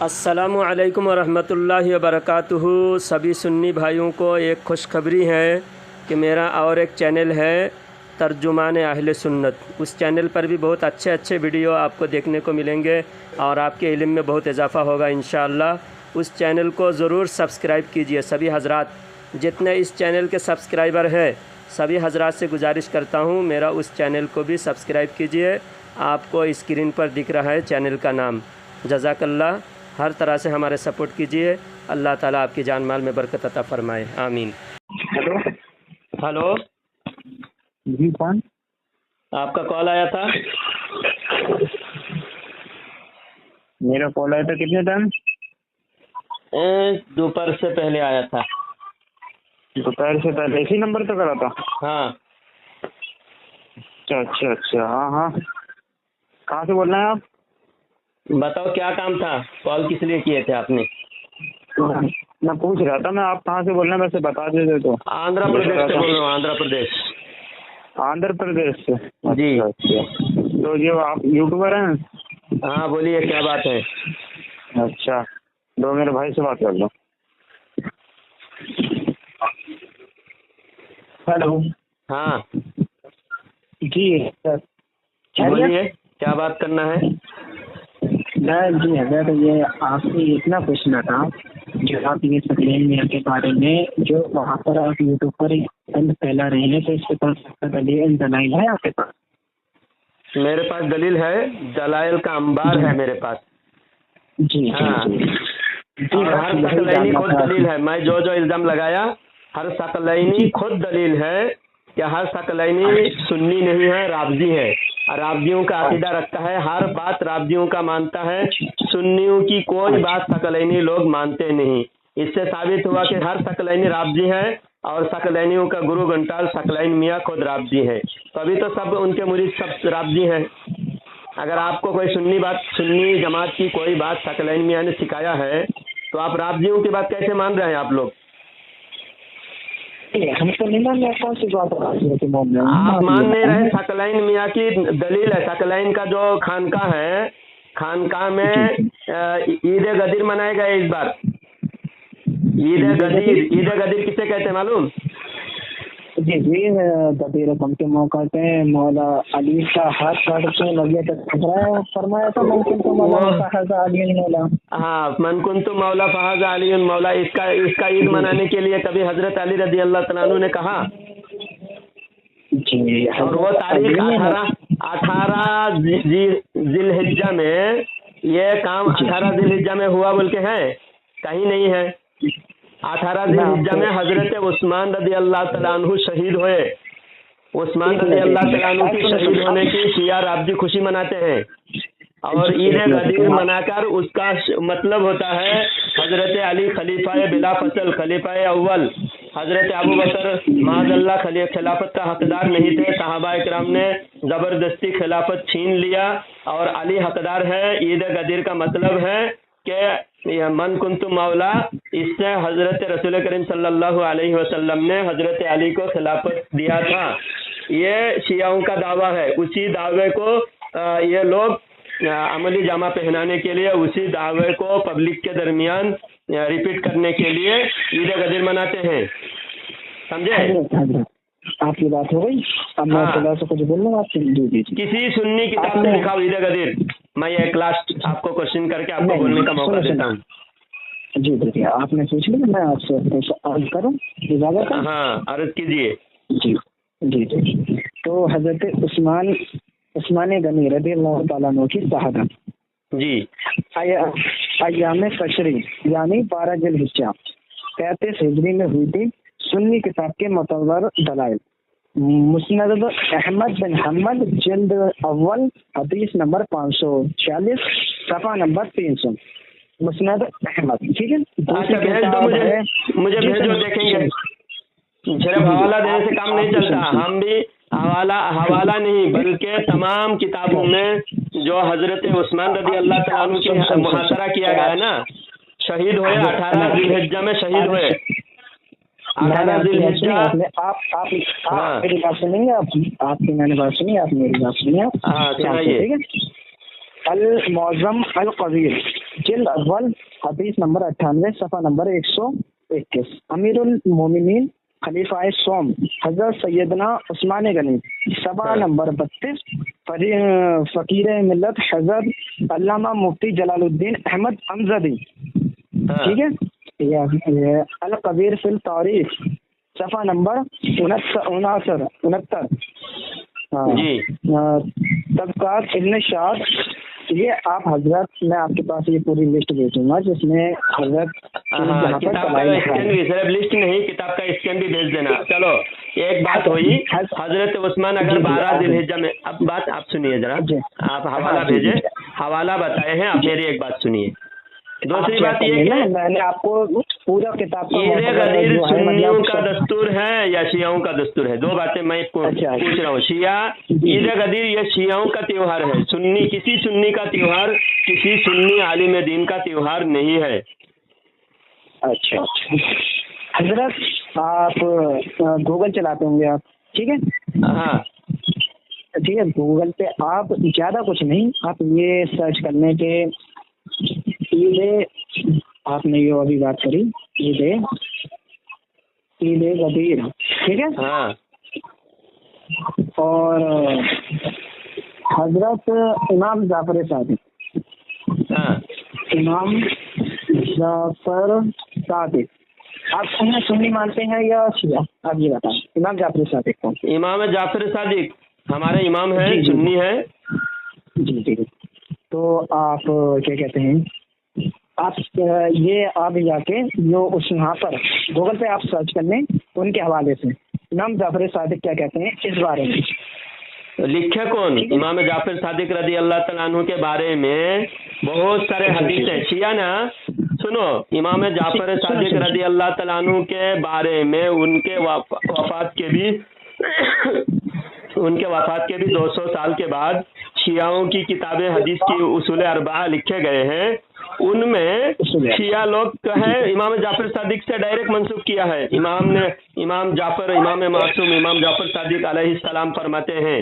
السلام علیکم ورحمۃ اللہ وبرکاتہ۔ سبھی سنی بھائیوں کو ایک خوشخبری ہے کہ میرا اور ایک چینل ہے ترجمان اہل سنت۔ اس چینل پر بھی بہت اچھے ویڈیو آپ کو دیکھنے کو ملیں گے اور آپ کے علم میں بہت اضافہ ہوگا انشاءاللہ۔ اس چینل کو ضرور سبسکرائب کیجئے۔ سبھی حضرات جتنے اس چینل کے سبسکرائبر ہیں سبھی حضرات سے گزارش کرتا ہوں میرا اس چینل کو بھی سبسکرائب کیجئے۔ آپ کو اسکرین پر دکھ رہا ہے چینل کا نام۔ جزاک اللہ۔ ہر طرح سے ہمارے سپورٹ کیجئے۔ اللہ تعالیٰ آپ کی جان مال میں برکت عطا فرمائے، آمین۔ ہلو جی کون؟ آپ کا کال آیا تھا؟ میرا کال آیا تھا کتنے ٹائم؟ دوپہر سے پہلے آیا تھا۔ دوپہر سے پہلے اسی نمبر پہ کرا تھا؟ ہاں اچھا ہاں کہاں سے بول رہے ہیں آپ؟ بتاؤ کیا کام تھا؟ کال کس لیے کیے تھے آپ نے؟ میں پوچھ رہا تھا آپ کہاں سے بول رہے ہیں، ویسے بتا دیتے تو۔ آندھرا پردیش سے بول رہا ہوں، آندھرا پردیش۔ آندھرا پردیش سے؟ جی اچھا تو یہ آپ یوٹیوبر ہیں؟ ہاں بولیے کیا بات ہے؟ اچھا دو میرے بھائی سے بات کر لو۔ ہیلو ہاں جی سر بولیے کیا بات کرنا ہے؟ جی حضرت یہ آپ سے اتنا پوچھنا تھا جو آپ یہ سکلین میاں کے بارے میں جو وہاں پر آپ یوٹیوب پر پھیلا رہے ہیں تو اس کے پاس دلائل ہے آپ کے پاس؟ میرے پاس دلیل ہے، دلائل کا انبار ہے میرے پاس۔ جی ہاں ہر ثقلینی خود دلیل ہے۔ میں جو الزام لگایا ہر ثقلینی خود دلیل ہے کہ ہر ثقلینی سنی نہیں ہے، رافضی ہے، رافضیوں کا عقیدہ رکھتا ہے، ہر بات رافضیوں کا مانتا ہے، سنیوں کی کوئی بات ثقلینی لوگ مانتے نہیں۔ اس سے ثابت ہوا کہ ہر ثقلینی رافضی ہے اور ثقلینیوں کا گرو گھنٹال ثقلین میاں خود رافضی ہے، تبھی تو سب ان کے مرید سب رافضی ہیں۔ اگر آپ کو کوئی سنی جماعت کی کوئی بات ثقلین میاں نے سکھایا ہے تو آپ رافضیوں کی بات کیسے مان رہے ہیں آپ لوگ؟ ہم تو نہیں مان رہے، کون سی بات آپ مان نہیں رہے۔ ثقلین میاں کی دلیل ہے، ثقلین کا جو خانقاہ ہے، خانقاہ میں عید غدیر منائے گئے اس بار۔ عید غدیر کسے کہتے ہیں معلوم؟ جی غدیر رقم کے موقع پہ مولا علی کا ہاتھ کاٹ کے نبی تک فرمایا تھا من کنت مولا فحاز علی مولا۔ ہاں من کنت مولا فحاز علی مولا۔ اس کا عید منانے کے لیے کبھی حضرت علی رضی اللہ تعالیٰ عنہ نے کہا؟ جی اور وہ تاریخ 18 ذی الحجہ میں، یہ کام 18 ذی الحجہ میں ہوا بول کے ہے؟ کہیں نہیں ہے۔ 18 ذی الحجہ میں حضرت عثمان رضی اللہ تعالیٰ عنہ شہید ہوئے۔ عثمان رضی اللہ تعالیٰ عنہ کی شہید ہونے کی شیعہ رافضی خوشی مناتے ہیں اور عید غدیر منا کر اس کا مطلب ہوتا ہے حضرت علی خلیفہ بلا فصل، خلیفہ اول، حضرت ابو بکر معاذ اللہ خلافت کا حقدار نہیں تھے، صحابہ اکرام نے زبردستی خلافت چھین لیا اور علی حقدار ہے۔ عید غدیر کا مطلب ہے کہ من کنت مولا، اس سے حضرت رسول کریم صلی اللہ علیہ وسلم نے حضرت علی کو خلافت دیا تھا۔ یہ شیعوں کا دعویٰ ہے۔ اسی دعوے کو یہ لوگ عملی جامہ پہنانے کے لیے اسی دعوے کو پبلک کے درمیان ریپیٹ کرنے کے لیے عید غدیر مناتے ہیں، سمجھے؟ آپ کی بات ہو گئی، اب میں سے کچھ بولوں آپ سے؟ کسی سنی کتاب سے لکھا عید غدیر۔ میں ایک لاسٹ آپ کو کوشچن کر کے آپ کو بولنے کا موقع دیتا ہوں۔ جی دیکھیے آپ نے پوچھ لیا، میں آپ سے عرض کروں؟ ہاں عرض کیجیے۔ جی تو حضرت عثمان غنی رضی اللہ تعالیٰ عنہ کی شہادت جی ایام تشریق یعنی 12 ذی الحجہ 33 ہجری میں ہوئی تھی۔ سنی کتاب کے معتبر دلائل: مسند احمد بن حنبل جلد اول حدیث نمبر 546 صفحہ نمبر 300۔ مسند احمد، ٹھیک ہے؟ مجھے بھیجو، دیکھیں گے۔ صرف حوالہ دینے سے کام نہیں چلتا، ہم بھی حوالہ نہیں بلکہ تمام کتابوں میں جو حضرت عثمان رضی اللہ تعالیٰ عنہ کی محاصرہ کیا گیا ہے نا، شہید ہوئے 18 ذی الحجہ میں شہید ہوئے۔ 18 ذی الحجہ آپ میری بات سنیں گے، آپ کی میں نے بات سنی، آپ میری بات سنیے۔ ہاں سنائیے۔ المعظم القبیر جلد اول حدیث نمبر 98 صفحہ نمبر 121. امیر المومنین خلیفہ سوم حضرت سیدنا عثمان غنی صفحہ نمبر 32. فقیر ملت حضرت علامہ مفتی جلال الدین احمد امزدی. ٹھیک ہے. القبیر فی التاریخ صفحہ نمبر 69. طبقات ابن شاد. یہ آپ حضرت میں آپ کے پاس یہ پوری لسٹ بھیجوں گا جس میں حضرت کتاب کا اسکین بھی صرف لسٹ نہیں کتاب کا اسکین بھی بھیج دینا. چلو ایک بات ہوئی حضرت عثمان اگر 12 ذی الحجہ میں اب بات آپ سنیے ذرا آپ حوالہ بھیجے حوالہ بتائے ہیں آپ میری ایک بات سنیے. دوسری بات یہ کہ میں نے آپ کو پورا کتاب عید غدیر سنیوں کا دستور ہے یا شیعوں کا دستور ہے؟ دو باتیں میں پوچھ رہا ہوں. شیعہ عید غدیر یہ شیعوں کا تیوہار ہے. سنی کسی سنی کا تیوہار کسی سنی عالم دین کا تیوہار نہیں ہے. اچھا حضرت آپ گوگل چلاتے ہوں گے آپ ٹھیک ہے؟ ہاں ٹھیک ہے. گوگل پہ آپ زیادہ کچھ نہیں آپ یہ سرچ کرنے کے عید آپ نے یہ ابھی بات کری عید غدیر ٹھیک ہے. ہاں اور حضرت امام جعفر صادق. ہاں امام جعفر صادق آپ انہیں سنی مانتے ہیں یا شیعہ؟ آپ یہ بتائیں. امام جعفر صادق کو امام جعفر صادق ہمارے امام ہیں سنی ہے. جی تو آپ کیا کہتے ہیں آپ یہ آپ جا کے جو اس یہاں پر گوگل پہ آپ سرچ کر لیں ان کے حوالے سے امام جعفر صادق کیا کہتے ہیں اس بارے میں. لکھے کون؟ امام جعفر صادق رضی اللہ تعالیٰ عنہ کے بارے میں بہت سارے حدیث ہیں. شیعہ نا سنو امام جعفر صادق رضی اللہ تعالیٰ عنہ کے بارے میں ان کے وفات کے بھی 200 سال کے بعد شیعوں کی کتابیں حدیث کی اصول اربعہ لکھے گئے ہیں. ان میں شیعہ لوگ جو ہے امام جعفر صادق سے ڈائریکٹ منسوخ کیا ہے. امام جعفر امام معصوم امام جعفر صادق علیہ السلام فرماتے ہیں.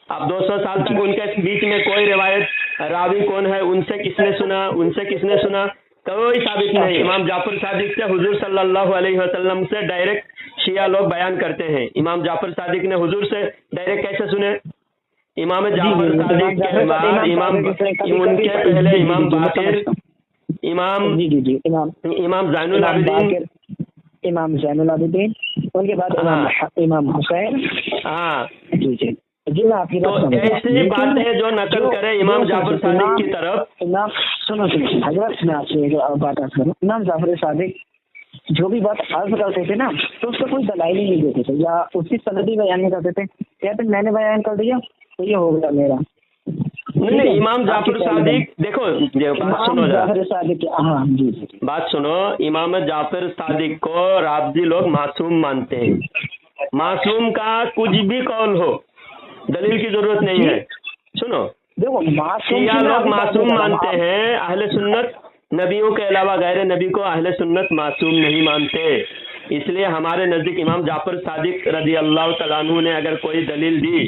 اب 200 سال تک ان کے بیچ میں کوئی روایت راوی کون ہے ان سے کس نے سنا کوئی ثابت نہیں. امام جعفر صادق سے حضور صلی اللہ علیہ وسلم سے ڈائریکٹ شیعہ لوگ بیان کرتے ہیں. امام جعفر صادق نے حضور سے ڈائریکٹ کیسے سنے؟ امام جعفر صادق کے بعد ان کے پہلے امام باقر امام زین العابدین ان کے بعد امام حسین. ہاں جی میں آپ کی تو ایسی باتیں جو نقل کرے امام جعفر صادق کی طرف. سنو حضرت میں آپ سے ایک بات عرض کروں. امام جعفر صادق جو بھی بات عرض کرتے تھے نا تو اس کا کوئی دلائل ہی نہیں دیتے تھے یا اسی سندی بیان نہیں کرتے تھے. کہتے میں نے بیان کر دیا تو یہ ہو گیا میرا. نہیں امام جعفر صادق دیکھو بات سنو. امام جعفر صادق کو رافضی لوگ معصوم مانتے ہیں. معصوم کا کچھ بھی قول ہو دلیل کی ضرورت نہیں ہے. سنو شیعہ لوگ معصوم مانتے ہیں. اہل سنت نبیوں کے علاوہ غیر نبی کو اہل سنت معصوم نہیں مانتے. اس لیے ہمارے نزدیک امام جعفر صادق رضی اللہ تعالیٰ عنہ نے اگر کوئی دلیل دی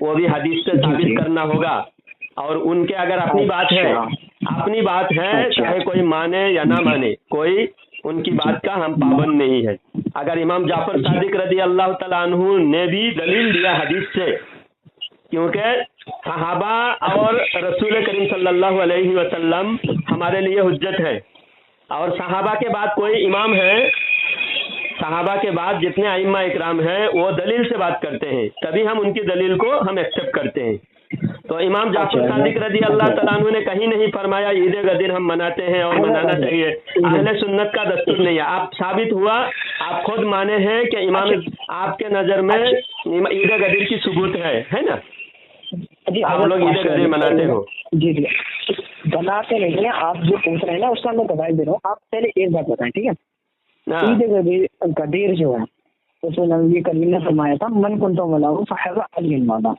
وہ بھی حدیث سے ثابت کرنا ہوگا. اور ان کے اگر اپنی بات ہے چاہے کوئی مانے یا نہ مانے کوئی ان کی بات کا ہم پابند نہیں ہے. اگر امام جعفر صادق رضی اللہ تعالیٰ عنہ نے بھی دلیل دیا حدیث سے کیونکہ صحابہ اور رسول کریم صلی اللہ علیہ وسلم ہمارے لیے حجت ہے. اور صحابہ کے بعد کوئی امام ہے صحابہ کے بعد جتنے ائمہ اکرام ہیں وہ دلیل سے بات کرتے ہیں تبھی ہم ان کی دلیل کو ہم ایکسیپٹ کرتے ہیں. تو امام جعفر صادق رضی اللہ تعالیٰ عنہ نے کہیں نہیں فرمایا عید غدیر ہم مناتے ہیں اور منانا چاہیے. اہل سنت کا دستور نہیں ہے. آپ ثابت ہوا آپ خود مانے ہیں کہ امام آپ کے نظر میں عید غدیر کی ثبوت ہے نا. آپ لوگ عید غدیر مناتے ہو. جی بناتے نہیں ہیں. آپ جو پوچھ رہے ہیں نا اس کا میں دلائل دے رہا ہوں. آپ پہلے ایک بات بتائیں ٹھیک ہے. عید غدیر جو ہے اس میں نبی کریم نے فرمایا تھا من کنت مولاہ فحض علی المولا.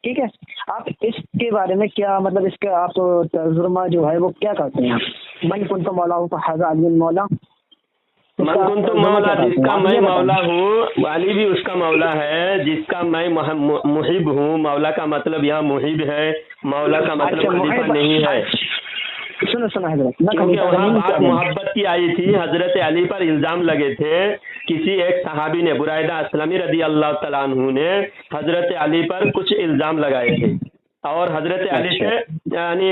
ٹھیک ہے. آپ اس کے بارے میں کیا مطلب اس کا آپ ترجمہ جو ہے وہ کیا کرتے ہیں؟ من کنت مولاہ فحض علی المولا من کنت مولا، جس کا میں مولا ہوں، علی بھی اس کا مولا ہے جس کا میں محب ہوں. مولا کا مطلب یہاں محب ہے، مولا کا مطلب خلیفہ نہیں ہے. سنو حضرت، کیونکہ وہاں بات محبت کی آئی تھی. حضرت علی پر الزام لگے تھے، کسی ایک صحابی نے، برائدہ اسلمی رضی اللہ تعالیٰ عنہ نے حضرت علی پر کچھ الزام لگائے تھے اور حضرت علی سے یعنی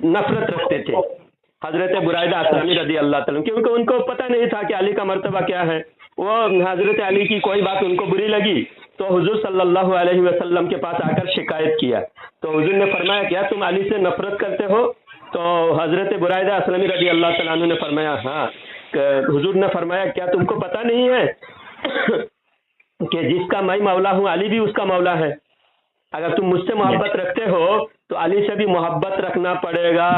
نفرت رکھتے تھے، حضرت برائدہ اسلامی رضی اللہ تعالیٰ، کیونکہ ان کو پتہ نہیں تھا کہ علی کا مرتبہ کیا ہے. وہ حضرت علی کی کوئی بات ان کو بری لگی تو حضور صلی اللہ علیہ وسلم کے پاس آ کر شکایت کیا. تو حضور نے فرمایا کیا تم علی سے نفرت کرتے ہو؟ تو حضرت برائدہ اسلامی رضی اللہ تعالیٰ عنہ نے فرمایا ہاں. حضور نے فرمایا کیا تم کو پتہ نہیں ہے کہ جس کا میں مولا ہوں علی بھی اس کا مولا ہے؟ اگر تم مجھ سے محبت رکھتے ہو تو علی سے بھی محبت رکھنا پڑے گا.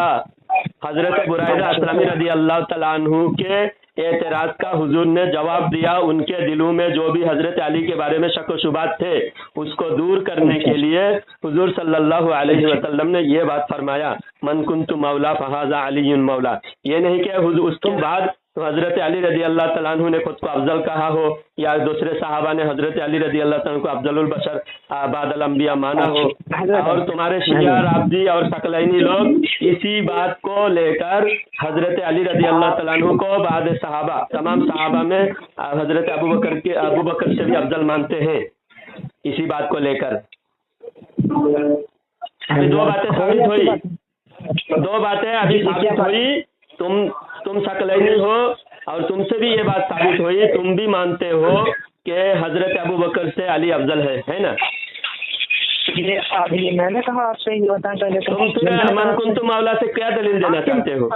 حضرت برائدہ اسلامی رضی اللہ تعالیٰ عنہ کے اعتراض کا حضور نے جواب دیا. ان کے دلوں میں جو بھی حضرت علی کے بارے میں شک و شبہات تھے اس کو دور کرنے کے لیے حضور صلی اللہ علیہ وسلم نے یہ بات فرمایا من کنت مولا فہذا علی مولا. یہ نہیں کہ اس کے بعد حضرت علی رضی اللہ تعالیٰ عنہ نے خود کو افضل کہا ہو یا دوسرے صحابہ نے حضرت علی رضی اللہ تعالیٰ عنہ کو افضل البشر بعد الانبیاء مانا ہو. اور تمہارے شیعہ رافضی اور ثقلینی لوگ اسی بات کو لے کر حضرت علی رضی اللہ تعالیٰ عنہ کو بعد صحابہ تمام صحابہ میں حضرت ابو بکر سے بھی افضل مانتے ہیں. اسی بات کو لے کر دو باتیں ثابت ہوئی. تم ثقلینی ہو اور تم سے بھی یہ بات ثابت ہوئی، تم بھی مانتے ہو کہ حضرت ابو بکر سے علی افضل ہے نا؟ ابھی میں نے کہا آپ سے یہ بتانا چاہتے تم من کنت مولا سے کیا دلیل دینا چاہتے ہو؟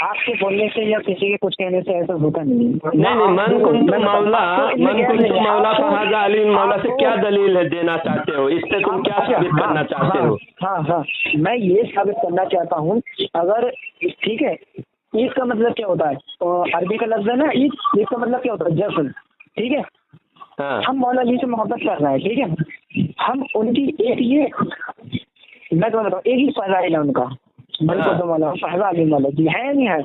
آپ کے بولنے سے یا کسی کے کچھ کہنے سے ایسا ہوتا نہیں. من کنت مولا فہذا علی مولا سے کیا دلیل دینا چاہتے ہو؟ اس سے تم کیا ثابت کرنا چاہتے ہو؟ ہاں میں یہ ثابت کرنا چاہتا ہوں، اگر ٹھیک ہے عید کا مطلب کیا ہوتا ہے؟ عربی کا لفظ ہے نا عید کا مطلب کیا ہوتا ہے؟ جشن. ٹھیک ہے، ہم مولا علی سے محبت کر رہے ہیں، ٹھیک ہے، ہم ان کی ایک یہ میں تو بتاؤں ایک ہی فضائل ہے ان کا، فضا علی مولا جی ہے نہیں ہے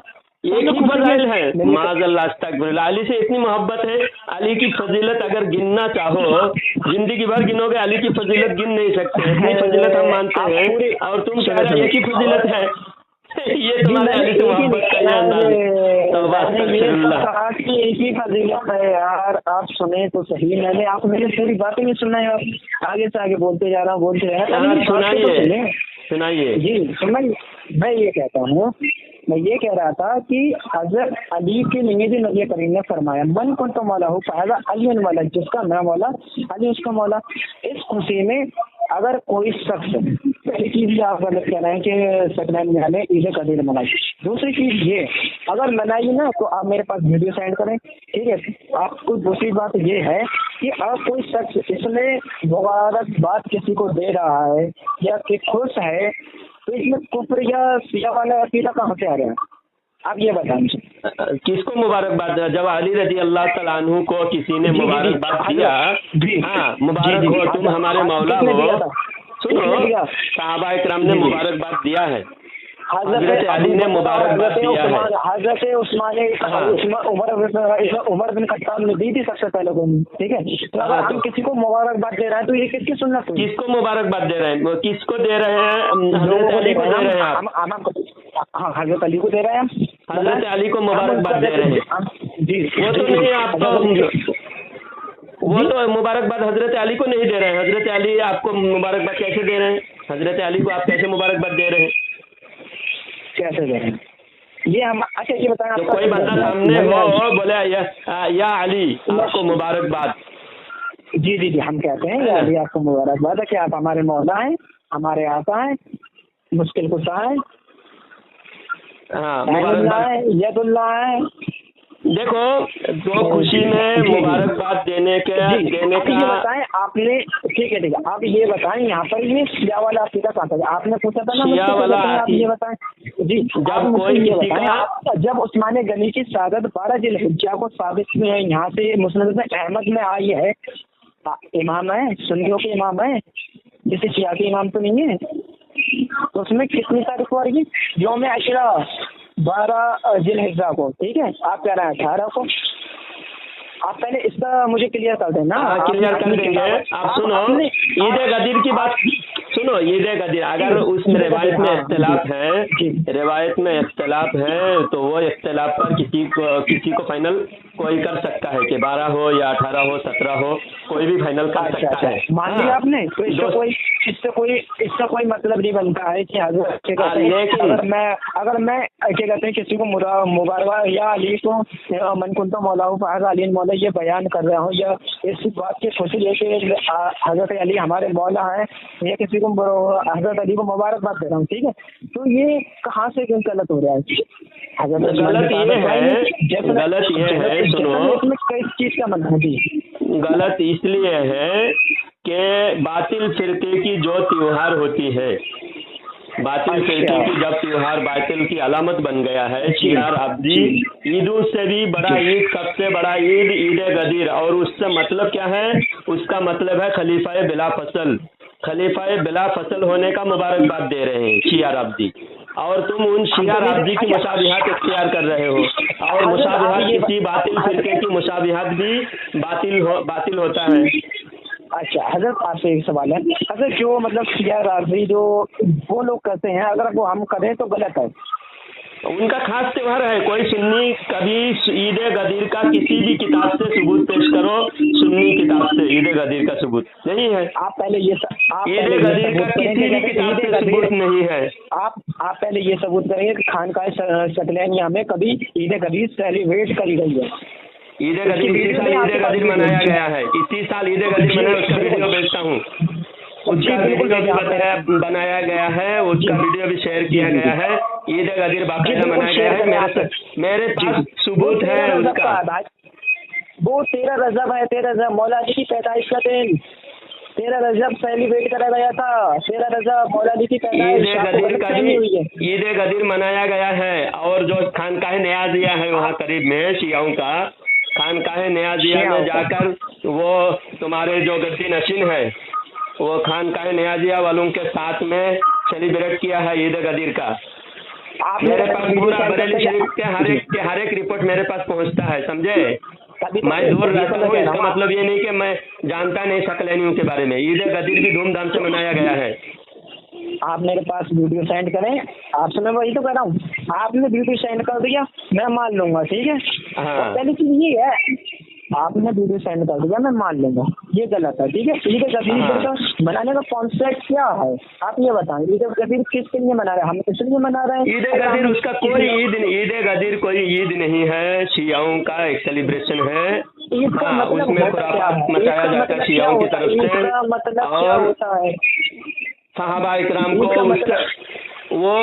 ایک ہی فضائل ہے. معاذ اللہ استغفر اللہ. علی سے اتنی محبت ہے، علی کی فضیلت اگر گننا چاہو زندگی بھر گنو گے علی کی فضیلت گن نہیں سکتے. اتنی فضیلت ہم مانتے ہیں اور تم کہہ رہے ایک ہی فضیلت ہے. یہ تمہارے علی سے محبت کا یہ انداز. ایک ہی فضیلت ہے یار. آپ سنیں تو صحیح، میں نے آپ کو میری پوری باتیں نہیں سننا ہے، آپ آگے سے آگے بولتے جا رہا ہوں. سنائیے جی سنائیے. میں یہ کہتا ہوں، میں یہ کہہ رہا تھا کہ حضرت علی کے لیے بھی نبی کریم نے فرمایا من کنت مولا ہو فہذا علی مولا، جس کا میں مولا علی اس کا مولا. اس خوشی میں اگر کوئی شخص پہلی چیز یہ آپ غلط کہہ رہے ہیں کہ سکرین میں عید قدیر منائی. دوسری چیز یہ اگر منائی نا تو آپ میرے پاس ویڈیو سینڈ کریں، ٹھیک ہے. آپ کو دوسری بات یہ ہے کہ اگر کوئی شخص اس میں مبارکباد کسی کو دے رہا ہے یا کہ خوش ہے تو اس میں کفر یا سیاہ والا عقیدہ کہاں سے آ رہا ہے؟ آپ یہ بتائیں کس کو مبارکباد؟ جب علی رضی اللہ تعالیٰ عنہ کو کسی نے مبارکباد دیا، ہاں مبارک ہو تم ہمارے مولا ہو. سنو صحابہ اکرام نے مبارکباد دیا ہے، حضرت علی نے مبارکباد دیا ہے. حضرت عمر بن خطاب نے دی تھی سب سے پہلے کو، ٹھیک ہے. تو اگر ہم کسی کو مبارکباد دے رہے ہیں تو یہ کس کی سنت ہے؟ کس کو مبارکباد دے رہے ہیں؟ کس کو دے رہے ہیں؟ حضرت علی کو دے رہے ہیں. ہاں حضرت علی کو دے رہے ہیں، حضرت علی کو مبارکباد دے رہے ہیں. جی وہ تو نہیں آپ کو، وہ تو مبارکباد حضرت علی کو نہیں دے رہے ہیں. حضرت علی آپ کو مبارکباد کیسے دے رہے ہیں؟ حضرت علی کو آپ کیسے مبارکباد دے رہے ہیں؟ کیسے دے رہے ہیں یہ ہم؟ اچھا یہ بتائیں، تو کوئی بندہ سامنے ہو بولے یا علی آپ کو مبارکباد. جی ہم کہتے ہیں یا علی آپ کو مبارکباد ہے کہ آپ ہمارے مولا ہیں، ہمارے آقا ہیں، مشکل کشا ہیں، ید اللہ ہے. دیکھو تو خوشی میں مبارکباد دینے کا یہ بتائیں آپ نے، ٹھیک ہے آپ یہ بتائیں یہاں پر یہ شیعہ والا عقیدہ کہاں تھا؟ آپ نے پوچھا تھا نا شیعہ والا. آپ یہ بتائیں جی جب عثمان غنی کی شہادت 12 ذی الحجہ کو ثابت میں یہاں سے مسند احمد میں آئی ہے، امام ہے سنیوں کے امام ہے، کسی شیعہ کے امام تو نہیں ہے، تو اس میں کتنی تاریخ کو آئے گی؟ یوم عاشورہ 12 ज़िलहिज्जा को, ठीक है, आप कह रहे हैं 18 को। आप पहले इसका मुझे क्लियर कर देना। क्लियर कर देंगे। आप सुनो, ईद गदीर की बात सुनो। ईद गदीर अगर उसमें रिवायत में इख्तिलाफ है, रिवायत में इख्तिलाफ है, तो वो इख्तिलाफ पर किसी को फाइनल कोई कर सकता है कि 12 हो या 18 हो 17 हो, कोई भी फाइनल कर सकता है। मान लिया आपने, तो इसका कोई मतलब नहीं बनता है कि अगर मैं क्या कहते हैं किसी को मुबारक या अली को मन कुंतो मौला फाज़ अली मौला ये बयान कर रहा हूँ, या इस बात की खुशी है कि हजरत अली हमारे मौला हैं, या किसी को हजरत अली को मुबारकबाद दे रहा हूँ, ठीक है, तो ये कहाँ से क्यों गलत हो रहा है? गलत ये है सुनो, किस चीज का मतलब है? गलत इसलिए है कि बातिल फिरके की जो त्योहार होती है, बातिल फिरके की जब त्योहार बातिल की अलामत बन गया है, शियार अब्दी ईदों से भी बड़ा ईद, सबसे बड़ा ईद ईद गदीर, और उससे मतलब क्या है? उसका मतलब है खलीफा बिला फसल, खलीफा बिला फसल होने का मुबारकबाद दे रहे हैं शियार अब्दी, और तुम उन शियार अब्दी की मुशाबिहात इख्तियार कर रहे हो, और मुशाबिहात किसी बातिल फिरके की मुशाबिहात भी बातिल होता है। अच्छा हजरत, आपसे एक सवाल है, अगर जो मतलब शिया राज़ी जो वो लोग करते हैं, अगर वो हम करें तो गलत है? उनका खास त्योहार है। कोई सुन्नी कभी ईद गदीर का किसी भी किताब से सबूत पेश करो, सुन्नी किताब से ईद गदीर का सबूत नहीं है। आप पहले ये ईद गदीर का किसी भी किताब से सबूत नहीं है। आप पहले ये सबूत करेंगे कि खानकाह सकलैनिया में कभी ईद गदीर सेलिब्रेट करी गई है? ईद गदीर इसी साल ईद गदीर मनाया गया है, इसी साल ईद गदीर मनाया, उसका वीडियो भेजता हूँ, उसका वीडियो भी बनाया गया है, उसका वीडियो भी शेयर किया गया है। ईद गदीर बाकायदा मनाया गया है, मेरे पास सबूत है उसका। वो 13 रजब है, 13 रजब मौला अली की पैदाइश का दिन, 13 रजब सेलिब्रेट करा गया था, 13 रजब मौला अली की पैदाइश ईद गदीर मनाया गया है। और जो खानकाह नियाज़िया है वहाँ करीब में शियाओं का खानकाह नियाज़िया में जाकर वो तुम्हारे जो गद्दी नशीन है वो खानकाह नियाज़िया वालों के साथ में सेलिब्रेट किया है ईद गदीर का। मेरे पास पूरा बरेली शरीफ के हर एक रिपोर्ट मेरे पास पहुंचता है, समझे? मैं दूर रहता हूँ, इसका मतलब ये नहीं कि मैं जानता नहीं सकलैनियों के बारे में। ईद गदीर भी धूमधाम से मनाया गया है। आप मेरे पास वीडियो सेंड करें, आपसे मैं वही तो कह रहा हूँ, आपने वीडियो सेंड कर दिया मैं मान लूंगा, ठीक है? हाँ। पहली चीज ये है, आपने वीडियो सेंड कर दिया मैं मान लूंगा, ये गलत है, ठीक है? ईद गदीर का मनाने का कॉन्सेप्ट क्या है आप ये बताएं? ईद गदीर किसके लिए मना रहे हैं? हम इसलिए मना रहे हैं। ईद गदीर उसका कोई ईद गदीर कोई ईद नहीं है, शियाओं का एक सेलिब्रेशन है। हाँ, उसमें खुराफात मचाया जाता है शियाओं की तरफ से, मतलब क्या होता है? सहाबा इकराम को वो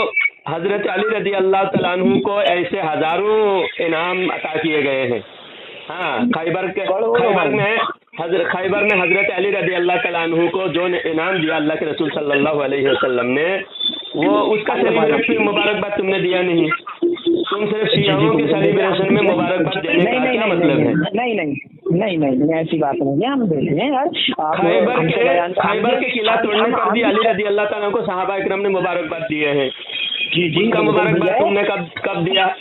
हजरत अली रज़ी अल्लाह तआला अन्हु को ऐसे हजारों इनाम अता किए गए हैं। हाँ, खैबर में हजरत अली रज़ी अल्लाह तआला अन्हु को जो इनाम दिया अल्लाह के रसूल सल्लल्लाहु अलैहि वसल्लम ने, वो उसका सेलिब्रेशन मुबारकबाद तुमने दिया नहीं। तुम सिर्फ शियाओं के सेलिब्रेशन में मुबारकबाद देने का क्या मतलब है? नहीं ऐसी बात नहीं है, हम देते हैं यार। खैबर के किला तोड़ने पर भी अली रज़ी अल्लाह तआला को सहाबा इकराम ने मुबारकबाद दिए हैं। उनका मुबारकबाद तुमने कब दिया?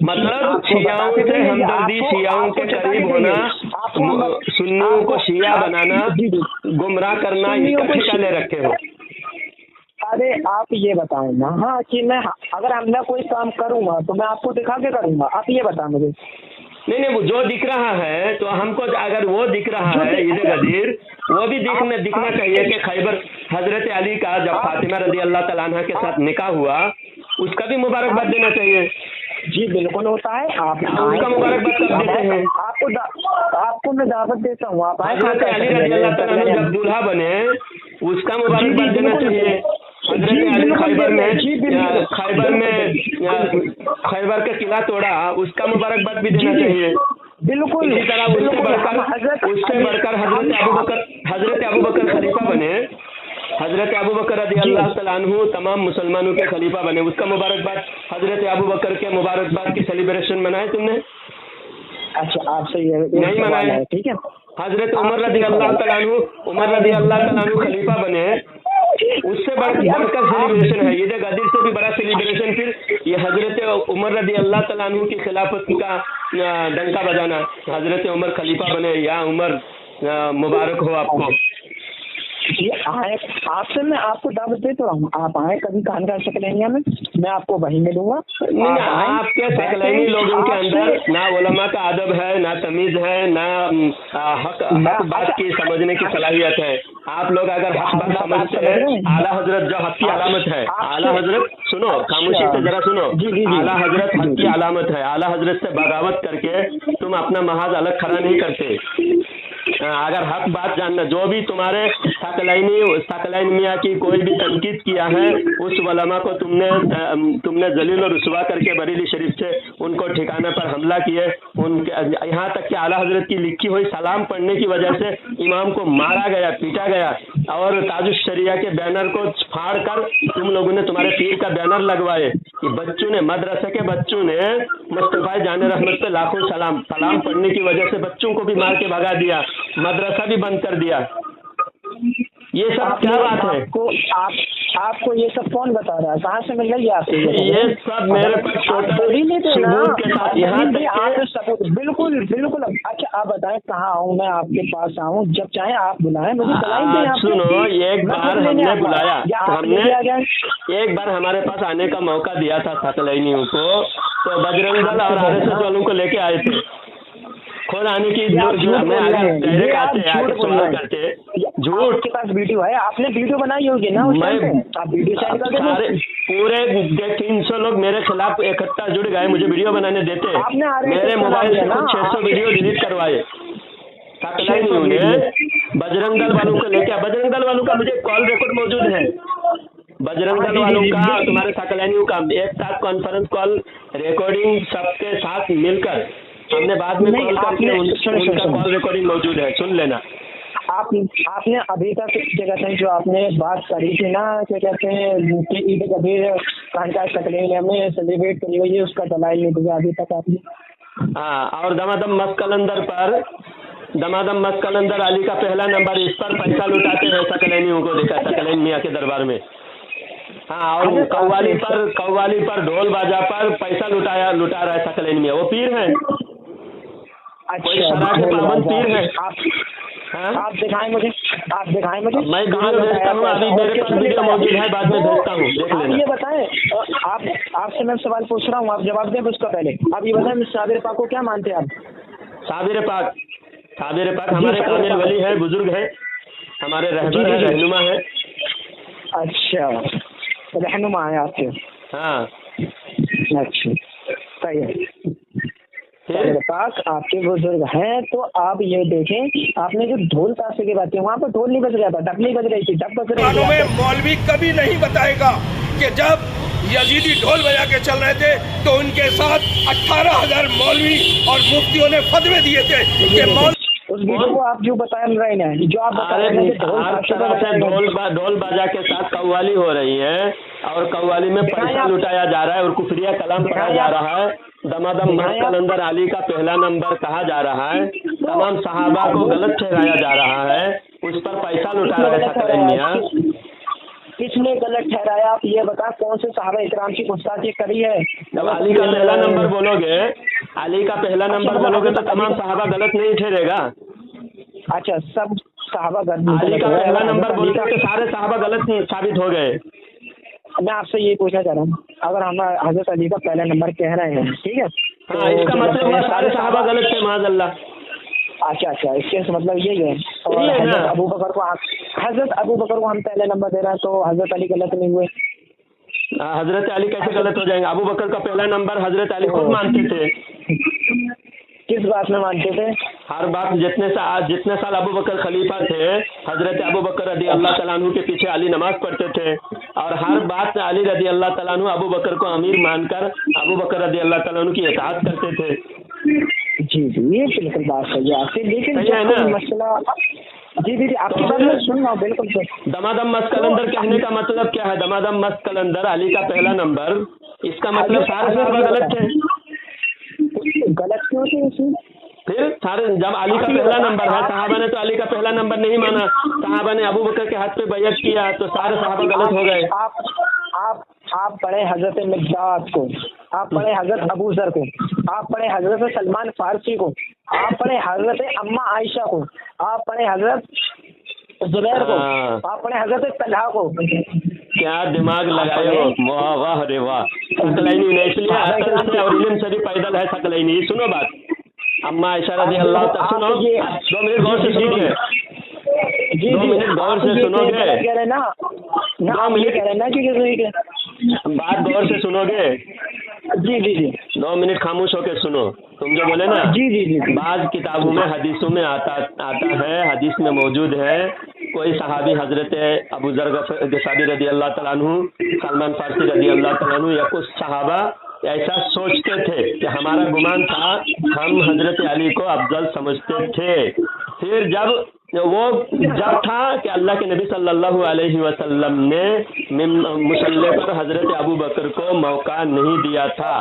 मतलब शियाओं से हमदर्दी, शियाओं के करीब होना, सुन्नियों को शिया बनाना, गुमराह करना, इसका ठेका ले रखे हो। अरे आप ये बताएं ना, हाँ कि मैं अगर मैं कोई काम करूँगा तो मैं आपको दिखा के करूँगा, आप ये बताएं मुझे। नहीं वो जो दिख रहा है तो हमको, अगर वो दिख रहा है ईद गदीर, वो भी दिखना चाहिए कि खैबर हजरत अली का जब फातिमा रज़ी अल्लाह तआला अन्हा के साथ निकाह हुआ उसका भी मुबारकबाद देना चाहिए। जी बिल्कुल होता है। आप उसका मुबारकबाद कब देते हैं? आपको मैं दावत देता हूँ, आप हजरत अली रज़ी अल्लाह तआला अन्हु जब दूल्हा बने उसका मुबारकबाद देना चाहिए। हजरत अली खैबर का किला तोड़ा, उसका मुबारकबाद भी देना चाहिए। बिल्कुल इसी तरह उससे बढ़कर हजरत अबू बकर खलीफा बने, हजरत अबू बकर रज़ी अल्लाह तआला अन्हु तमाम मुसलमानों के खलीफा बने, उसका मुबारकबाद हजरत अबू बकर के मुबारकबाद की सेलिब्रेशन मनाए तुमने? अच्छा आपसे ये नहीं मनाए, ठीक है? हजरत उमर रज़ी अल्लाह तआला अन्हु खलीफा बने, उससे बढ़कर सेलिब्रेशन है ईद गदीर से भी बड़ा सेलिब्रेशन फिर ये हजरत उमर रदी अल्लाह तआला अन्हु की खिलाफत का डंका बजाना, हजरत उमर खलीफा बने, या उमर मुबारक हो आपको। जी आए आपसे, मैं आपको दावत देता हूँ, आप आए कभी खानकाह सकलैनिया में, मैं आपको वहीं मिलूंगा। नहीं, आपके सकलैनी लोगों के अंदर ना उलमा का अदब है, ना तमीज है, ना हक बात की समझने की सलाहियत है। आप लोग अगर हक बात समझते हैं, आला हजरत जो हक की अलामत है, आला हजरत सुनो, खामोशी से जरा सुनो, आला हजरत हक की अलामत है। आला हजरत से बगावत करके तुम अपना महाज अलग खड़ा नहीं करते। अगर हक बात जानना, जो भी तुम्हारे सकलैन मियाँ की कोई भी तनकीद किया है, उस उलमा को तुमने जलील और रुसवा करके बरेली शरीफ से उनको ठिकाने पर हमला किए, उनके यहाँ तक कि आला हजरत की लिखी हुई सलाम पढ़ने की वजह से इमाम को मारा गया, पीटा गया, और ताजुश शरिया के बैनर को फाड़ कर तुम लोगों ने तुम्हारे पीर का बैनर लगवाए। कि बच्चों ने, मदरसे के बच्चों ने मुस्तफा जान रहमत पे लाखों सलाम पढ़ने की वजह से बच्चों को भी मार के भगा दिया, मदरसा भी बंद कर दिया। ये सब क्या बात है? आपको ये सब कौन बता रहा है? कहाँ से मिल रही है आपको ये सब? मेरे पास सबूत के साथ यहाँ तक सबूत, बिल्कुल बिल्कुल। अच्छा आप बताएं कहाँ आऊँ मैं आपके पास आऊँ? जब चाहे आप बुलाएं मुझे। सुनो, एक बार हमने बुलाया, एक बार हमारे पास आने का मौका दिया था सकलैनियों को, तो बजरंग दल और RSS वालों को लेके आए थे। खुद आने की डायरेक्ट आते सवाल करते, झूठ के पास वीडियो है, आपने वीडियो बनाई होगी ना? आप वीडियो सारे पूरे 300 लोग मेरे खिलाफ इकट्ठा जुड़ गए, मुझे वीडियो बनाने देते, मेरे मोबाइल से 600 वीडियो डिलीट करवाए सकलैनियों ने। बजरंग दल वालों को लेकर, बजरंग दल वालों का मुझे कॉल रिकॉर्ड मौजूद है, बजरंग दल वालों का, तुम्हारे सकलैनियों का एक साथ कॉन्फ्रेंस कॉल रिकॉर्डिंग सबके साथ मिलकर हमने बाद में कॉल करके उनका कॉल रिकॉर्डिंग मौजूद है, सुन लेना। आपने अभी तक क्या कहते हैं, जो आपने बात करी थी ना, क्या कहते हैं कि ईद गदीर खानकाह सकलैनिया में सेलिब्रेट करी हुई है, उसका दलाइल नहीं दिया अभी तक आपने। हाँ, और दमादम मस्त कलंदर अली का पहला नंबर, इस पर पैसा लुटाते हैं सकलैनियों को देखा, सकलैन मियाँ के दरबार में। हाँ, और कव्वाली पर ढोल बाजा पर पैसा लुटा रहा है सकलैन मियाँ, वो पीर है। कोई शराब के पाबंद पीर है। आप दिखाएं मुझे, मैं वीडियो भेजता हूँ, अभी मेरे पास वीडियो मौजूद है, बाद में भेजता हूँ, देख लेना। ये बताएं, आपसे मैं सवाल पूछ रहा हूँ, आप जवाब दें उसका पहले। आप ये बताएं, साबिर पाक को क्या मानते हैं आप? साबिर पाक हमारे कामिल वली है, बुजुर्ग है, हमारे रहबर है, रहनुमा है। अच्छा, रहनुमा है आपके? हाँ, अच्छा, सही है। पाक आपके बुजुर्ग हैं, तो आप ये देखें, आपने जो ढोल ताशे की बात की, वहाँ पर ढोल नहीं बज रहा था, डप नहीं बज रही थी, डप बज रही थी। मौलवी कभी नहीं बताएगा कि जब यजीदी ढोल बजा के चल रहे थे तो उनके साथ 18,000 मौलवी और मुफ्तियों ने फतवे दिए थे कि उस वीडियो को आप जो बता रहे हैं, जो आप बता रहे हैं, ढोल बाजा के साथ कव्वाली हो रही है, और कव्वाली में पैसा लुटाया जा रहा है, और कुफरिया कलाम पढ़ा जा रहा है, दमादम मस्त कलंदर अली का पहला नंबर कहा जा रहा है, तमाम सहाबा को गलत ठहराया जा रहा है, उस पर पैसा लुटा रहा है सकलैन मियाँ। किसने गलत ठहराया? आप ये बता, कौन से सहाबा इकराम की गुस्ताखी करी है? जब अली का पहला नंबर बोलोगे, तो तमाम सहाबा गलत नहीं ठहरेगा। अच्छा, सब सहाबा गलत? अली का पहला नंबर बोलोगे तो सारे सहाबा गलत साबित हो गए। मैं आपसे ये पूछना चाह रहा हूँ, अगर हम हजरत अली का पहला नंबर कह रहे हैं, ठीक है, हाँ, इसका मतलब सारे सहाबा गलत थे, माज़अल्लाह। अच्छा, इसके मतलब यही है। और हजरत अबू बकर को हम पहले नंबर दे रहे हैं, तो हजरत अली गलत नहीं हुए? हजरत अली कैसे गलत हो जाएंगे? अबू बकर का पहला नंबर हजरत अली खुद मानते थे। किस बात में मानते थे? हर बात, जितने साल अबू बकर खलीफा थे, हजरत अबू बकर रदी अल्लाह तआला अन्हु के पीछे अली नमाज पढ़ते थे, और हर बात में अली रदी अल्लाह तआला अन्हु अबू बकर को अमीर मानकर अबू बकर रदी अल्लाह तआला अन्हु की इताअत करते थे। जी, ये बिल्कुल बात सही है आपकी, लेकिन मसला, जी आपकी बात मैं सुन रहा हूँ, बिल्कुल सर। दमादम मस्त कलंदर कहने का मतलब क्या है? दमादम मस्त कलंदर अली का पहला नंबर, इसका मतलब सारे सहाबा गलत थे। गलत क्यों थे? फिर सारे जब अली का पहला नंबर है, सहाबा ने तो अली का पहला नंबर नहीं माना, सहाबा ने अबू बकर के हाथ पे बैयत किया, तो सारे सहाबा गलत हो गए। आप पढ़े हजरत मिक़दाद को, आप पढ़े हजरत अबू ज़र को, आप पढ़े हजरत सलमान फारसी को, आप पढ़े हजरत अम्मा आयशा को, आप पढ़े हजरत जुबैर को, आप पढ़े हजरत तलहा को। क्या दिमाग लगाए हो, वाह वाह रे वाह। सकलैनी ने इसलिए अकल से और इल्म से भी पैदल है सकलैनी। सुनो बात, अम्मा आयशा रज़ी अल्लाह तआला, सुनो 2 मिनट गौर से सुनोगे, 2 मिनट गौर से सुनोगे, 2 मिनट बात गौर से सुनोगे। जी 2 मिनट खामोश होकर सुनो। तुम जो बोले ना, जी बाज़ किताबों में हदीसों में आता है, हदीस में मौजूद है, कोई सहाबी हजरत अबू ज़र ग़िफ़ारी रज़ी अल्लाह तआला अन्हु, सलमान फारसी रज़ी अल्लाह तआला अन्हु या कुछ सहाबा ऐसा सोचते थे कि हमारा गुमान था, हम हजरत अली को अफजल समझते थे। फिर जब था कि अल्लाह के नबी सल्लल्लाहु अलैहि वसल्लम ने मुसल्ले पर हजरत अबू बकर को मौका नहीं दिया था,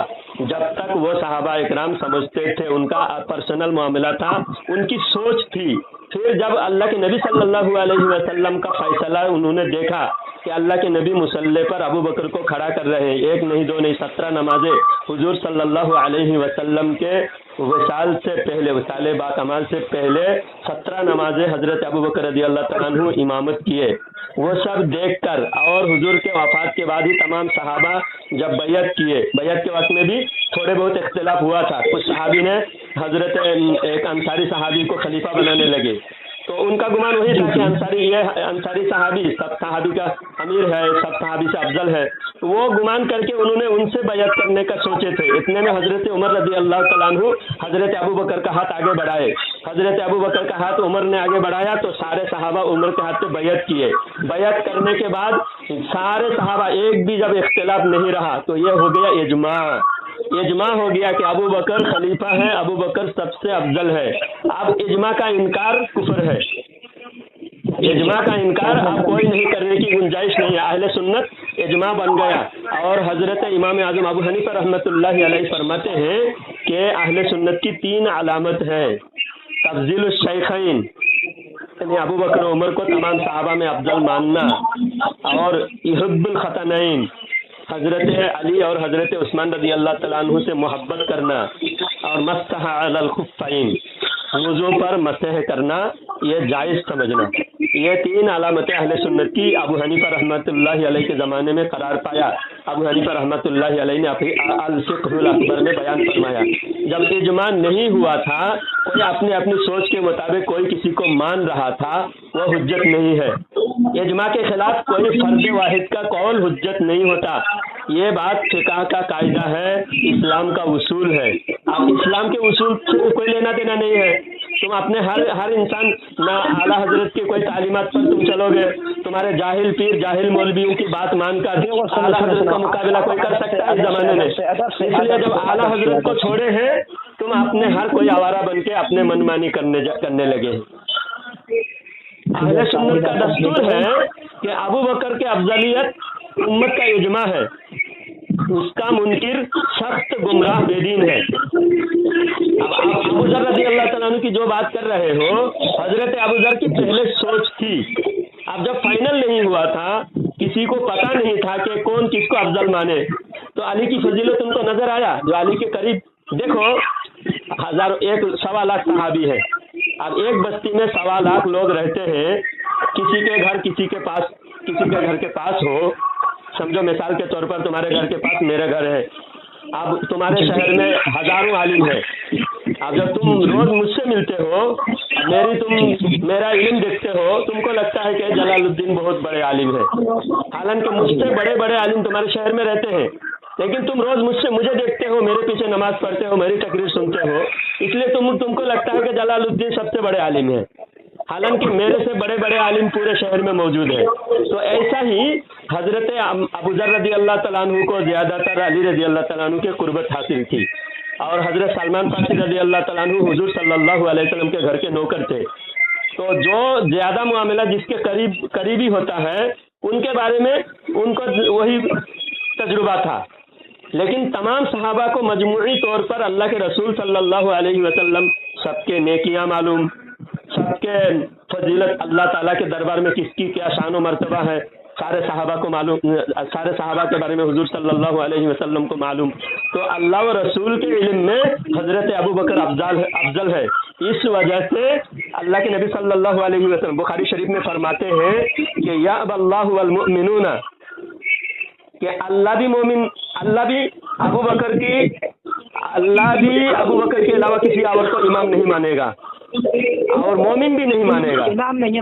जब तक वो सहाबा इकराम समझते थे, उनका पर्सनल मामला था, उनकी सोच थी। फिर जब अल्लाह के नबी सल्लल्लाहु अलैहि वसल्लम का फैसला उन्होंने देखा कि अल्लाह के नबी मुसल्ले पर अबू बकर को खड़ा कर रहे हैं, 1 नहीं 2 नहीं 17 नमाजें हुजूर सल्लल्लाहु अलैहि वसल्लम के वसाल से पहले, वसाल बाकमाल से पहले 17 नमाजें हजरत अबू बकर रज़ी अल्लाह तआला अन्हु इमामत किए। वो सब देखकर और हुजूर के वफात के बाद ही तमाम सहाबा जब बैयत किए, बैयत के वक्त में भी थोड़े बहुत इख्तिलाफ हुआ था। कुछ सहाबी ने हजरत एक अंसारी सहाबी को खलीफा बनाने लगे, तो उनका गुमान वही था कि अंसारी सहाबी सब सहाबी का अमीर है, सब सहाबी से अफजल है। वो गुमान करके उन्होंने उनसे बैयत करने का सोचे थे। इतने में हजरत उमर रज़ी अल्लाह तआला अन्हु हजरत अबू बकर का हाथ आगे बढ़ाए, हजरत अबू बकर का हाथ उमर ने आगे बढ़ाया, तो सारे सहाबा उमर के हाथ पे बैयत किए। बैयत करने के बाद सारे सहाबा एक भी जब इख्तिलाफ नहीं रहा, तो ये हो गया इजमा हो गया कि अबू बकर खलीफा है, अबू बकर सबसे अफजल है। अब इजमा का इनकार कुफ्र है, इजमा का इनकार अब कोई नहीं करने की गुंजाइश नहीं है। अहले सुन्नत इजमा बन गया। और हजरत इमाम आज़म अबू हनीफा रहमतुल्लाहि अलैहि फरमाते हैं कि अहले सुन्नत की 3 अलामत है। तफजील शैखैन, यानी अबू बकर उमर को तमाम सहाबा में अफजल मानना, और युहिब्बुल खतनैन, हजरत अली और हजरत उस्मान रज़ी अल्लाह तआला अन्हु से मोहब्बत करना, और मसह अलल खुफ़ैन, वुज़ू पर मसह करना, ये जायज़ समझना। ये 3 अलामतें अहले सुन्नत की अबू हनीफा रहमतुल्लाहि अलैहि के ज़माने में करार पाया। अबू हनीफा रहमतुल्लाहि अलैहि ने अपनी अल-फ़िक़्हुल अकबर में बयान फरमाया। जब इजमा नहीं हुआ था, कोई अपनी सोच के मुताबिक कोई किसी को मान रहा था, वो हुज्जत नहीं है। इजमा के खिलाफ कोई फर्द वाहिद का कौल हुज्जत नहीं होता। ये बात फ़िक़ह का कायदा है, इस्लाम का उसूल है। अब इस्लाम के उसूल से कोई लेना देना नहीं है। तुम अपने हर इंसान ना आला हजरत के कोई तालीमात पर तुम चलोगे, तुम्हारे जाहिल पीर जाहिल मौलवियों की बात मानकर आला हजरत का मुकाबला कोई कर सकता है इस जमाने में। इसलिए जब आला हजरत को छोड़े हैं, तुम अपने हर कोई आवारा बन के अपने मनमानी करने लगे हैं। अहले सुन्नत का दस्तूर है कि अबू बकर के अफजलियत उम्मत का इजमा है, उसका मुनकिर सख्त गुमराह बेदीन है। अब आप अबू ज़र रज़ी अल्लाह तआला अन्हु की जो बात कर रहे हो, हजरत अबू ज़र की पहले सोच थी। अब जब फाइनल नहीं हुआ था, किसी को पता नहीं था कि कौन किसको अफजल माने, तो अली की फजीलत उनको नजर आया। जो अली के करीब, देखो 1.25 लाख सहाबी है। अब एक बस्ती में 1.25 लाख लोग रहते हैं। किसी के घर घर के पास हो, समझो मिसाल के तौर पर तुम्हारे घर के पास मेरे घर है। अब तुम्हारे शहर में हजारों आलिम है। अब जब तुम रोज मुझसे मिलते हो, मेरा इल्म देखते हो, तुमको लगता है कि जलालुद्दीन बहुत बड़े आलिम है। हालांकि मुझसे बड़े बड़े आलिम तुम्हारे शहर में रहते हैं, लेकिन तुम रोज मुझे देखते हो, मेरे पीछे नमाज पढ़ते हो, मेरी तकरीर सुनते हो, इसलिए तुमको लगता है कि जलालुद्दीन सबसे बड़े आलिम है। हालांकि मेरे से बड़े बड़े आलिम पूरे शहर में मौजूद है। तो ऐसा ही हजरत अबू ज़र रज़ी अल्लाह तआला अन्हु को ज़्यादातर अली रज़ी अल्लाह तआला अन्हु के कुर्बत हासिल थी, और हजरत सलमान फारसी रज़ी अल्लाह तआला अन्हु हुजूर सल्लल्लाहु अलैहि वसल्लम के घर के नौकर थे। तो जो ज़्यादा मामला जिसके करीबी होता है, उनके बारे में उनको वही तजुर्बा था। لیکن تمام صحابہ کو مجموعی طور پر اللہ کے رسول صلی اللہ علیہ وسلم سب کے نیکیاں معلوم، سب کے فضیلت اللہ تعالیٰ کے دربار میں کس کی کیا شان و مرتبہ ہے، سارے صحابہ کو معلوم، سارے صحابہ کے بارے میں حضور صلی اللہ علیہ وسلم کو معلوم. تو اللہ و رسول کے علم میں حضرت ابو بکر افضل ہے. اس وجہ سے اللہ کے نبی صلی اللہ علیہ وسلم بخاری شریف میں فرماتے ہیں کہ یا اب اللہ والمؤمنون، کہ اللہ بھی ابو بکر کے علاوہ کسی اور کو امام نہیں مانے گا اور مومن بھی نہیں مانے گا. امام نہیں ہے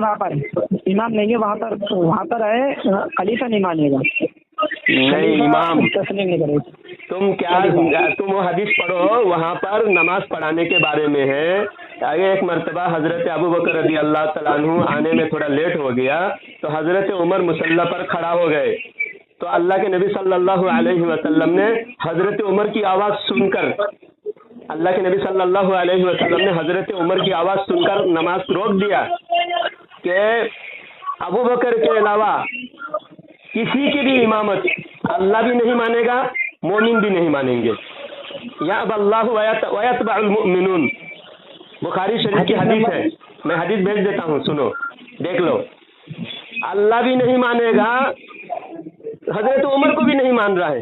امام نہیں ہے وہاں پر ہے خلیفہ نہیں مانے گا. نہیں امام تسلیم نہیں کرے. تم وہ حدیث پڑھو، وہاں پر نماز پڑھانے کے بارے میں ہے. ایک مرتبہ حضرت ابو بکر رضی اللہ تعالیٰ عنہ آنے میں تھوڑا لیٹ ہو گیا تو حضرت عمر مصلی پر کھڑا ہو گئے. تو اللہ کے نبی صلی اللہ علیہ وسلم نے حضرت عمر کی آواز سن کر حضرت عمر کی آواز سن کر نماز روک دیا کہ ابو بکر کے علاوہ کسی کی بھی امامت اللہ بھی نہیں مانے گا، مومن بھی نہیں مانیں گے. یا اب اللہ ویتبع المؤمنون، بخاری شریف کی حدیث ہے. میں حدیث بھیج دیتا ہوں، سنو دیکھ لو. اللہ بھی نہیں مانے گا، حضرت عمر کو بھی نہیں مان رہا ہے.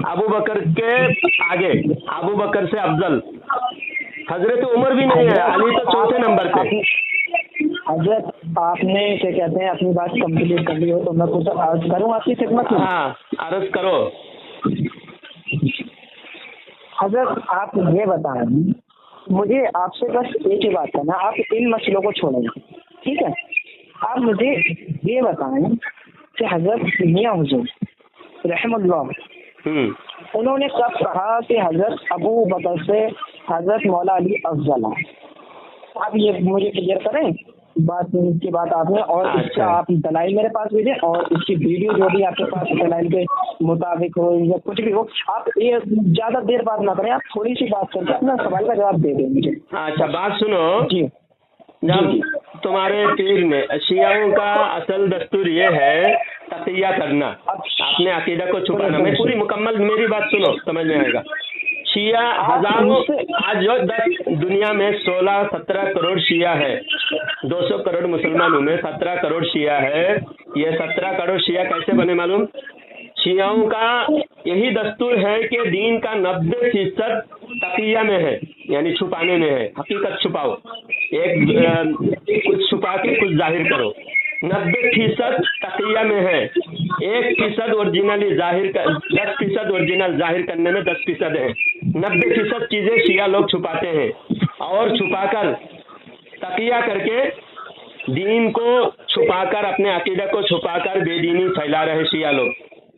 ابو بکر کے آگے، ابو بکر سے افضل حضرت عمر بھی نہیں ہے، علی تو چوتھے نمبر پہ. حضرت آپ نے کیا کہتے ہیں اپنی بات کمپلیٹ کر لی ہو تو میں کچھ عرض کروں آپ کی خدمت میں. ہاں عرض کرو. حضرت آپ یہ بتائیں، مجھے آپ سے بس ایک ہی بات کرنا، آپ ان مسئلوں کو چھوڑیں گے، ٹھیک ہے؟ آپ مجھے یہ بتائیں کہ حضرت میاں حضور رحم اللہ انہوں نے کب کہا کہ حضرت ابو بکر سے حضرت مولا علی افضل ہے؟ آپ یہ مجھے کلیئر کریں بات کی بات آپ نے، اور اس کا آپ دلائل میرے پاس بھیجیں، اور اس کی ویڈیو جو بھی آپ کے پاس دلائل کے مطابق ہو یا کچھ بھی ہو. آپ یہ زیادہ دیر بات نہ کریں، آپ تھوڑی سی بات کر کے اپنا سوال کا جواب دے دیں مجھے. اچھا بات سنو. جی جب تمہارے پیر میں شیعوں کا اصل دستور یہ ہے تقیہ کرنا، اپنے عقیدہ کو چھپانا. میں پوری مکمل میری بات سنو، سمجھ میں آئے گا. شیعہ ہزاروں، آج جو دنیا میں 16-17 کروڑ شیعہ ہے، 200 کروڑ مسلمانوں میں 17 کروڑ شیعہ ہے. یہ 17 کروڑ شیعہ کیسے بنے معلوم؟ شیعوں کا یہی دستور ہے کہ دین کا 90% تقیہ میں ہے، یعنی چھپانے میں ہے. حقیقت چھپاؤ، کچھ چھپا کے کچھ ظاہر کرو. 90% تقیہ میں ہے، 1% اوریجنلی ظاہر 10% اوریجنل ظاہر کرنے میں 10% ہے. 90% چیزیں شیعہ لوگ چھپاتے ہیں، اور چھپا کر تقیہ کر کے دین کو چھپا کر، اپنے عقیدہ کو چھپا کر بے دینی پھیلا رہے شیعہ لوگ.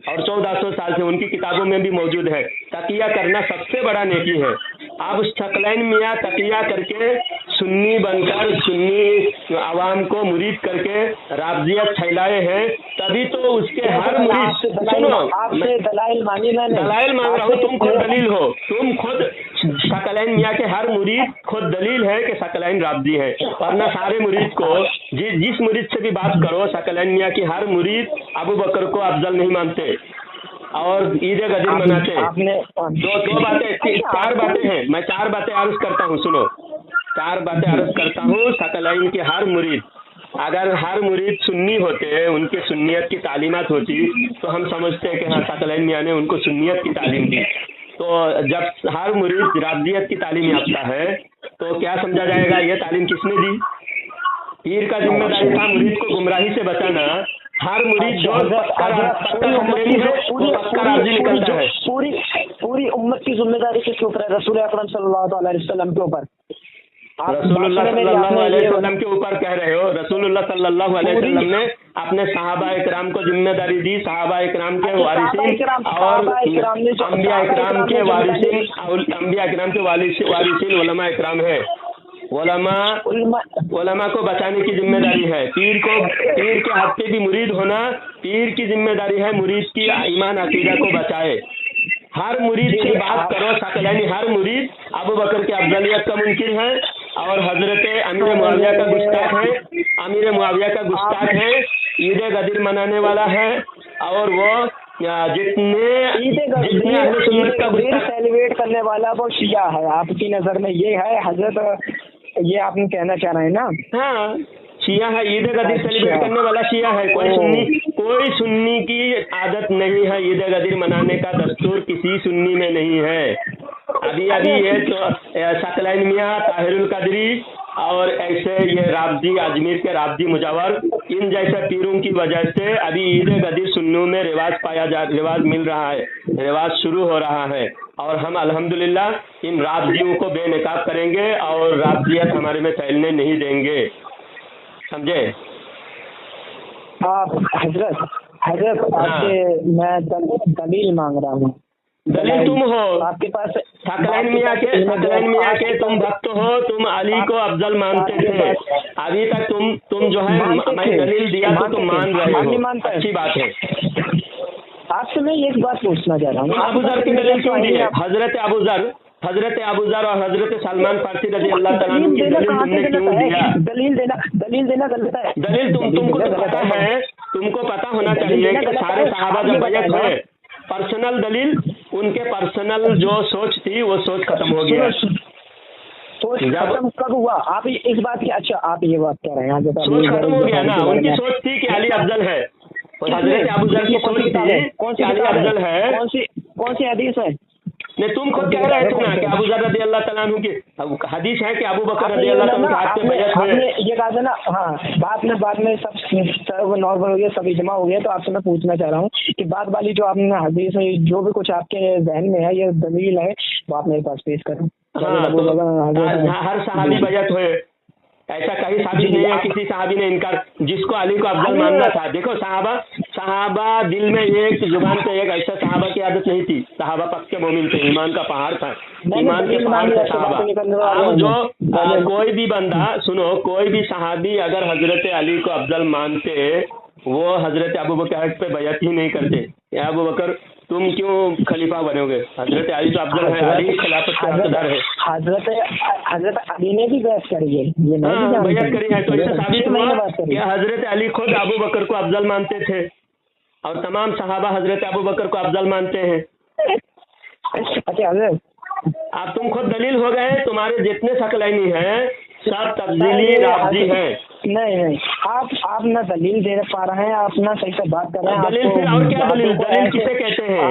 اور 1400 سال سے ان کی کتابوں میں بھی موجود ہے. تقیہ کرنا سب سے بڑا نیکی ہے. آپ ثقلین میاں تقیہ کر کے سنی بن کر سنی عوام کو مرید کر کے رافضیت پھیلائے ہیں، تبھی تو اس کے ہر مرید. سنو، آپ سے دلائل مانگی میں نے، دلائل مانگ رہا ہوں، تم خود دلیل ہو. تم خود ثقلین میاں کے ہر مرید خود دلیل ہے کہ ثقلین رافضی ہے. ورنہ سارے مرید کو جس مرید سے بھی بات کرو، ثقلین میاں کی ہر مرید ابو بکر کو افضل نہیں مانتے اور عید غدیر مناتے. دو باتیں، 4 باتیں ہیں. میں 4 باتیں عرض کرتا ہوں، سنو. 4 باتیں عرض کرتا ہوں. ثقلین کے ہر مرید، اگر ہر مرید سنی ہوتے، ان کے سنیت کی تعلیمات ہوتی، تو ہم سمجھتے کہ ہاں ثقلین میاں نے ان کو سنیت کی تعلیم دی. تو جب ہر مرید رافضیت کی تعلیم یافتہ ہے تو کیا سمجھا جائے گا؟ یہ تعلیم کس نے دی؟ پیر کا ذمہ داری تھا مرید کو گمراہی سے بچانا. ہر مرید جو پوری امت کی ذمہ داری کس کے اوپر ہے؟ رسول اکرم صلی اللہ علیہ وسلم کے اوپر. رسول اللہ صلی اللہ علیہ وسلم کے اوپر کہہ رہے ہو؟ رسول اللہ صلی اللہ علیہ وسلم نے اپنے صحابہ اکرام کو ذمہ داری دی. صحابہ اکرام کے وارثین اور انبیاء اکرام کے وارثین، انبیاء اکرام کے وارثین علماء اکرام ہیں. علماء کو بچانے کی ذمہ داری ہے. پیر کے ہاتھ پہ بھی مرید ہونا، پیر کی ذمہ داری ہے مرید کی ایمان عقیدہ کو بچائے. ہر مرید کی بات کرو، ثقلینی ہر مرید ابو بکر کی افضلیت کا منکر ہے اور حضرت امیر معاویہ کا گستاخ ہے. عید غدیر منانے والا ہے اور وہ जितने अहले सुन्नत का गुस्ताख सेलिब्रेट करने वाला वो शिया है आपकी नजर में, ये है हजरत, ये आपने कहना चाह रहे हैं ना? हाँ, शिया है, ईद गदीर सेलिब्रेट करने वाला शिया है। कोई सुन्नी की आदत नहीं है ईद गदीर मनाने का, दस्तूर किसी सुन्नी में नहीं है। अभी ये तो सकलैन मियाँ, ताहिरुल कदरी और ऐसे ये राबजी, अजमेर के राबजी मुजावर, इन जैसे पीरों की वजह से अभी ईद गदीर सुन्नियों में रिवाज मिल रहा है, रिवाज शुरू हो रहा है। और हम अल्हम्दुलिल्लाह इन राबजियों को बेनकाब करेंगे और राबजियत हमारे में फैलने नहीं देंगे, समझे? आप हजरत आपसे मैं दलील मांग रहा हूँ। दलील तुम हो, आपके पास सकलैन मियाँ के तुम भक्त हो, तुम अली को अफजल मानते थे, अभी तक तुम जो है मैं दलील दिया तो तुम मान रहे हो, अच्छी बात है। आपसे मैं एक बात पूछना चाह रहा हूँ, अबू जर की दलील क्यों दी है? हजरत अबू जर और हजरत सलमान फारसी रजी अल्लाह तआला अन्हु की दलील तुमने क्यों दिया? दलील देना गलत है। दलील तुमको तो पता है, तुमको पता होना चाहिए कि सारे सहाबा जब बैत हुए, पर्सनल दलील, उनके पर्सनल जो सोच थी वो सोच खत्म हो गया। सोच खत्म कब हुआ? आप इस बात की, अच्छा आप ये बात कह रहे हैं, सोच खत्म हो गया ना। उनकी सोच थी कि अली अफजल है, और हजरत अबू जर की सोच थी कि अली अफजल है। कौन सी हदीस है? नहीं, तुम खुद कह रहे थे ना कि अबू जर रज़ी अल्लाह तआला अन्हु की हदीस है कि अबू बकर रज़ी अल्लाह तआला के हाथ पे बैत हुए। ये कहा था ना, हाँ, बाद में सब नॉर्मल हो गया, सब इजमा हो गया। तो आपसे मैं पूछना चाह रहा हूँ कि बात वाली जो आपने हदीस है, जो भी कुछ आपके जहन में है, ये दलील है, वो आप मेरे पास पेश करें। हर सहाबी बैत हुए, ऐसा कहीं साबित नहीं है किसी सहाबी ने इनकार, जिसको अली को अफजल मानना था। देखो सहाबा दिल में एक, जुबान पे एक, ऐसा सहाबा की आदत नहीं थी। सहाबा पक्के मोमिन थे, ईमान का पहाड़ था, ईमान के पहाड़ थे सहाबा। अब जो कोई भी बंदा सुनो, कोई भी सहाबी अगर हजरत अली को अफजल मानते, वो हजरत अबू बकर पे बैत ही नहीं करते। या अबू बकर तुम क्यों खलीफा बनोगे? हजरत अली तो अफजल है, अली खिलाफत का हकदार है। हजरत अली ने भी बैत करी है, ये नहीं बैत करी है, तो इससे साबित हुआ कि हजरत अली खुद अबू बकर को अफजल मानते थे, और तमाम सहाबा हजरत अबू बकर को अफजल मानते हैं। अच्छा हजरत, अब तुम खुद दलील हो गए, तुम्हारे जितने सकलैनी हैं सब तब्दीली राबजी हैं। नहीं, आप ना दलील दे पा रहे हैं, आप ना सही से बात कर रहे हैं। दलील से और क्या दलील किसे कहते हैं?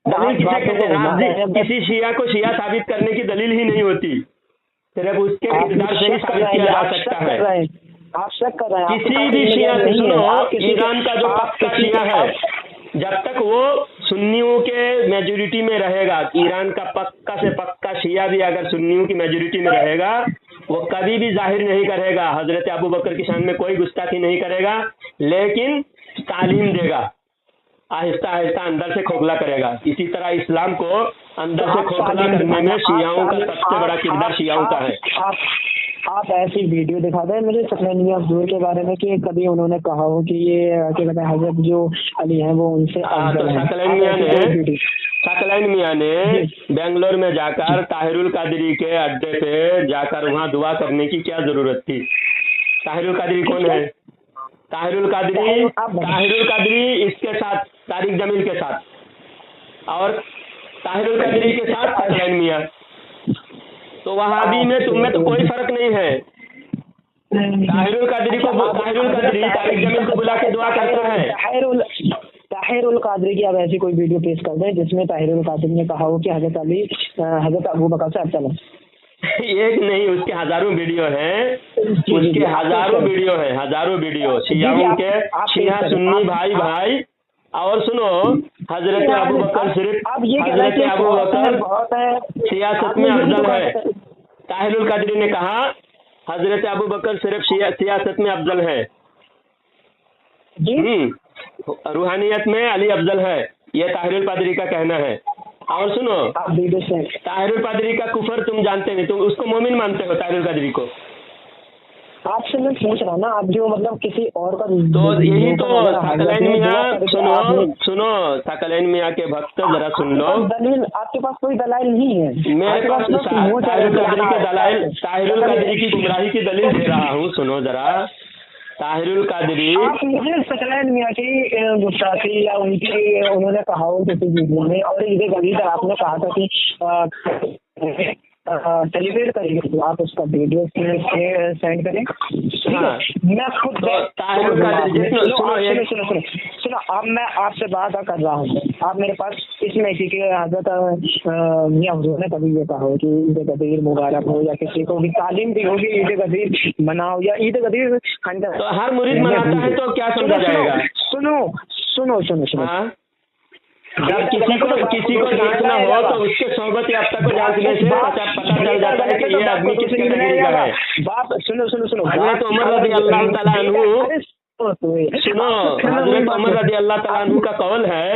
दलील किसे कहते हैं? किसी शिया को शिया साबित करने की दलील ही नहीं होती, सिर्फ उसके किरदार से ही साबित किया जा सकता है। आप शक कर रहे हैं किसी भी शिया से, सुनो, ईरान का जो पक्का शिया है, जब तक वो सुन्नियों के मेजोरिटी में रहेगा, ईरान का पक्का से पक्का शिया भी अगर सुन्नियों की मेजोरिटी में रहेगा, वो कभी भी जाहिर नहीं करेगा, हजरत अबू बकर की शान में कोई गुस्ताखी नहीं करेगा, लेकिन तालीम देगा, आहिस्ता आहिस्ता अंदर से खोखला करेगा। इसी तरह इस्लाम को अंदर से खोखला करने में शियाओं का सबसे बड़ा किरदार शियाओं का है। आप ऐसी वीडियो दिखा दें मुझे सकलैन मियां अफजल के बारे में कि कभी उन्होंने कहा हो कि ये क्या कहते हैं, हजरत जो अली हैं वो उनसे तो सकलैन मियां ने बेंगलोर में जाकर ताहिरुल कादरी के अड्डे पे जाकर वहाँ दुआ करने की क्या जरूरत थी? ताहिरुल कादरी कौन है? ताहिरुल कादरी इसके साथ तारिक जमील के साथ, और ताहिरुल कादरी के साथ सकलैन मियां। तो वहाबी में तुम में तो कोई फर्क नहीं है। ताहिरुल कादरी तारिक जमील को बुला के दुआ करता है। ताहिरुल कादरी की आप ऐसी कोई वीडियो पेश कर दें जिसमें ताहिरुल कादरी ने कहा हो कि हजरत अबू बकर से अफजल है। एक नहीं, उसके हजारों वीडियो हैं, उसके हजारों वीडियो शियाओं के, शिया सुन्नी भाई। और सुनो, हजरत अबू बकर सिर्फ हजरत अबू बकर सियासत में अफजल है। ताहिरुल कादरी ने कहा हजरत अबू बकर सिर्फ सियासत में अफजल है, रूहानियत में अली अफजल है, ये ताहिरुल कादरी का कहना है। और सुनो, ताहिरुल कादरी का कुफर तुम जानते नहीं, तुम उसको मोमिन मानते हो ताहिरुल कादरी को। आपसे मैं पूछ रहा ना, आप जो मतलब किसी और का, तो यही तो सकलैन मियां, सुनो सकलैन मियां के भक्त जरा सुन लो। दलील आपके पास कोई दलाइल नहीं है मेरे पास। ताहिरुल कादरी की गुमराही की दलील दे रहा हूँ, सुनो जरा। طاہر القادری آپ مجھے ثقلین میاں کی گستاخی یا ان کی انہوں نے کہا ہو کسی ویڈیو میں، اور عید غدیر آپ نے کہا تھا کہ سیلیبریٹ کریں گے، تو آپ اس کا ویڈیو سینڈ کریں. میں خود سنو اب میں آپ سے بات کر رہا ہوں، آپ میرے پاس اس میں کی حضرت میاں حضور نے کبھی یہ کہا ہو کہ عید غدیر مبارک ہو، یا کسی کو بھی تعلیم دی ہوگی عید غدیر مناؤ یا عید غدیر تو ہر مرید مناتا ہے تو کیا سمجھا جائے گا؟ سنو جب کسی کو جانچنا ہو تو اس کے صحبت یافتہ کو جانچنے سے پتہ چل جاتا ہے کہ یہ آدمی کس کیٹیگری کا ہے. باپ سنو حضرت عمر رضی اللہ تعالیٰ عنہ سنو، حضرت عمر رضی اللہ تعالیٰ عنہ کا قول ہے،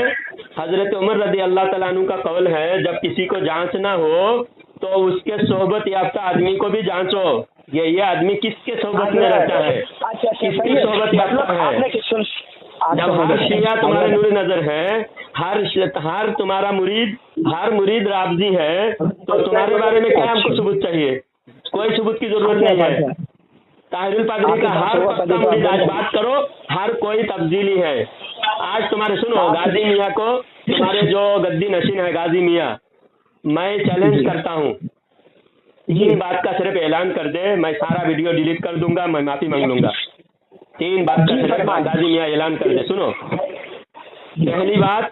حضرت عمر رضی اللہ تعالیٰ عنہ کا قول ہے جب کسی کو جانچنا ہو تو اس کے صحبت یافتہ آدمی کو بھی جانچو، یہ آدمی کس کے صحبت میں رہتا ہے، کس کی صحبت یافتہ ہے. جب ہر شیعہ تمہارے نور نظر ہے، ہر تمہارا مرید رابضی ہے، تو تمہارے بارے میں کیا ہم کو ثبوت چاہیے؟ کوئی ثبوت کی ضرورت نہیں ہے. طاہر القادری کا ہر پختہ مرید آج بات کرو، ہر کوئی تبدیلی ہے. آج تمہارے سنو غازی میاں کو، تمہارے جو گدی نشین ہے غازی میاں، میں چیلنج کرتا ہوں، یہ بات کا صرف اعلان کر دے، میں سارا ویڈیو ڈیلیٹ کر دوں گا، میں معافی مانگ لوں گا. 3 بات کا صرف غازی میاں اعلان کر دے. سنو، پہلی بات،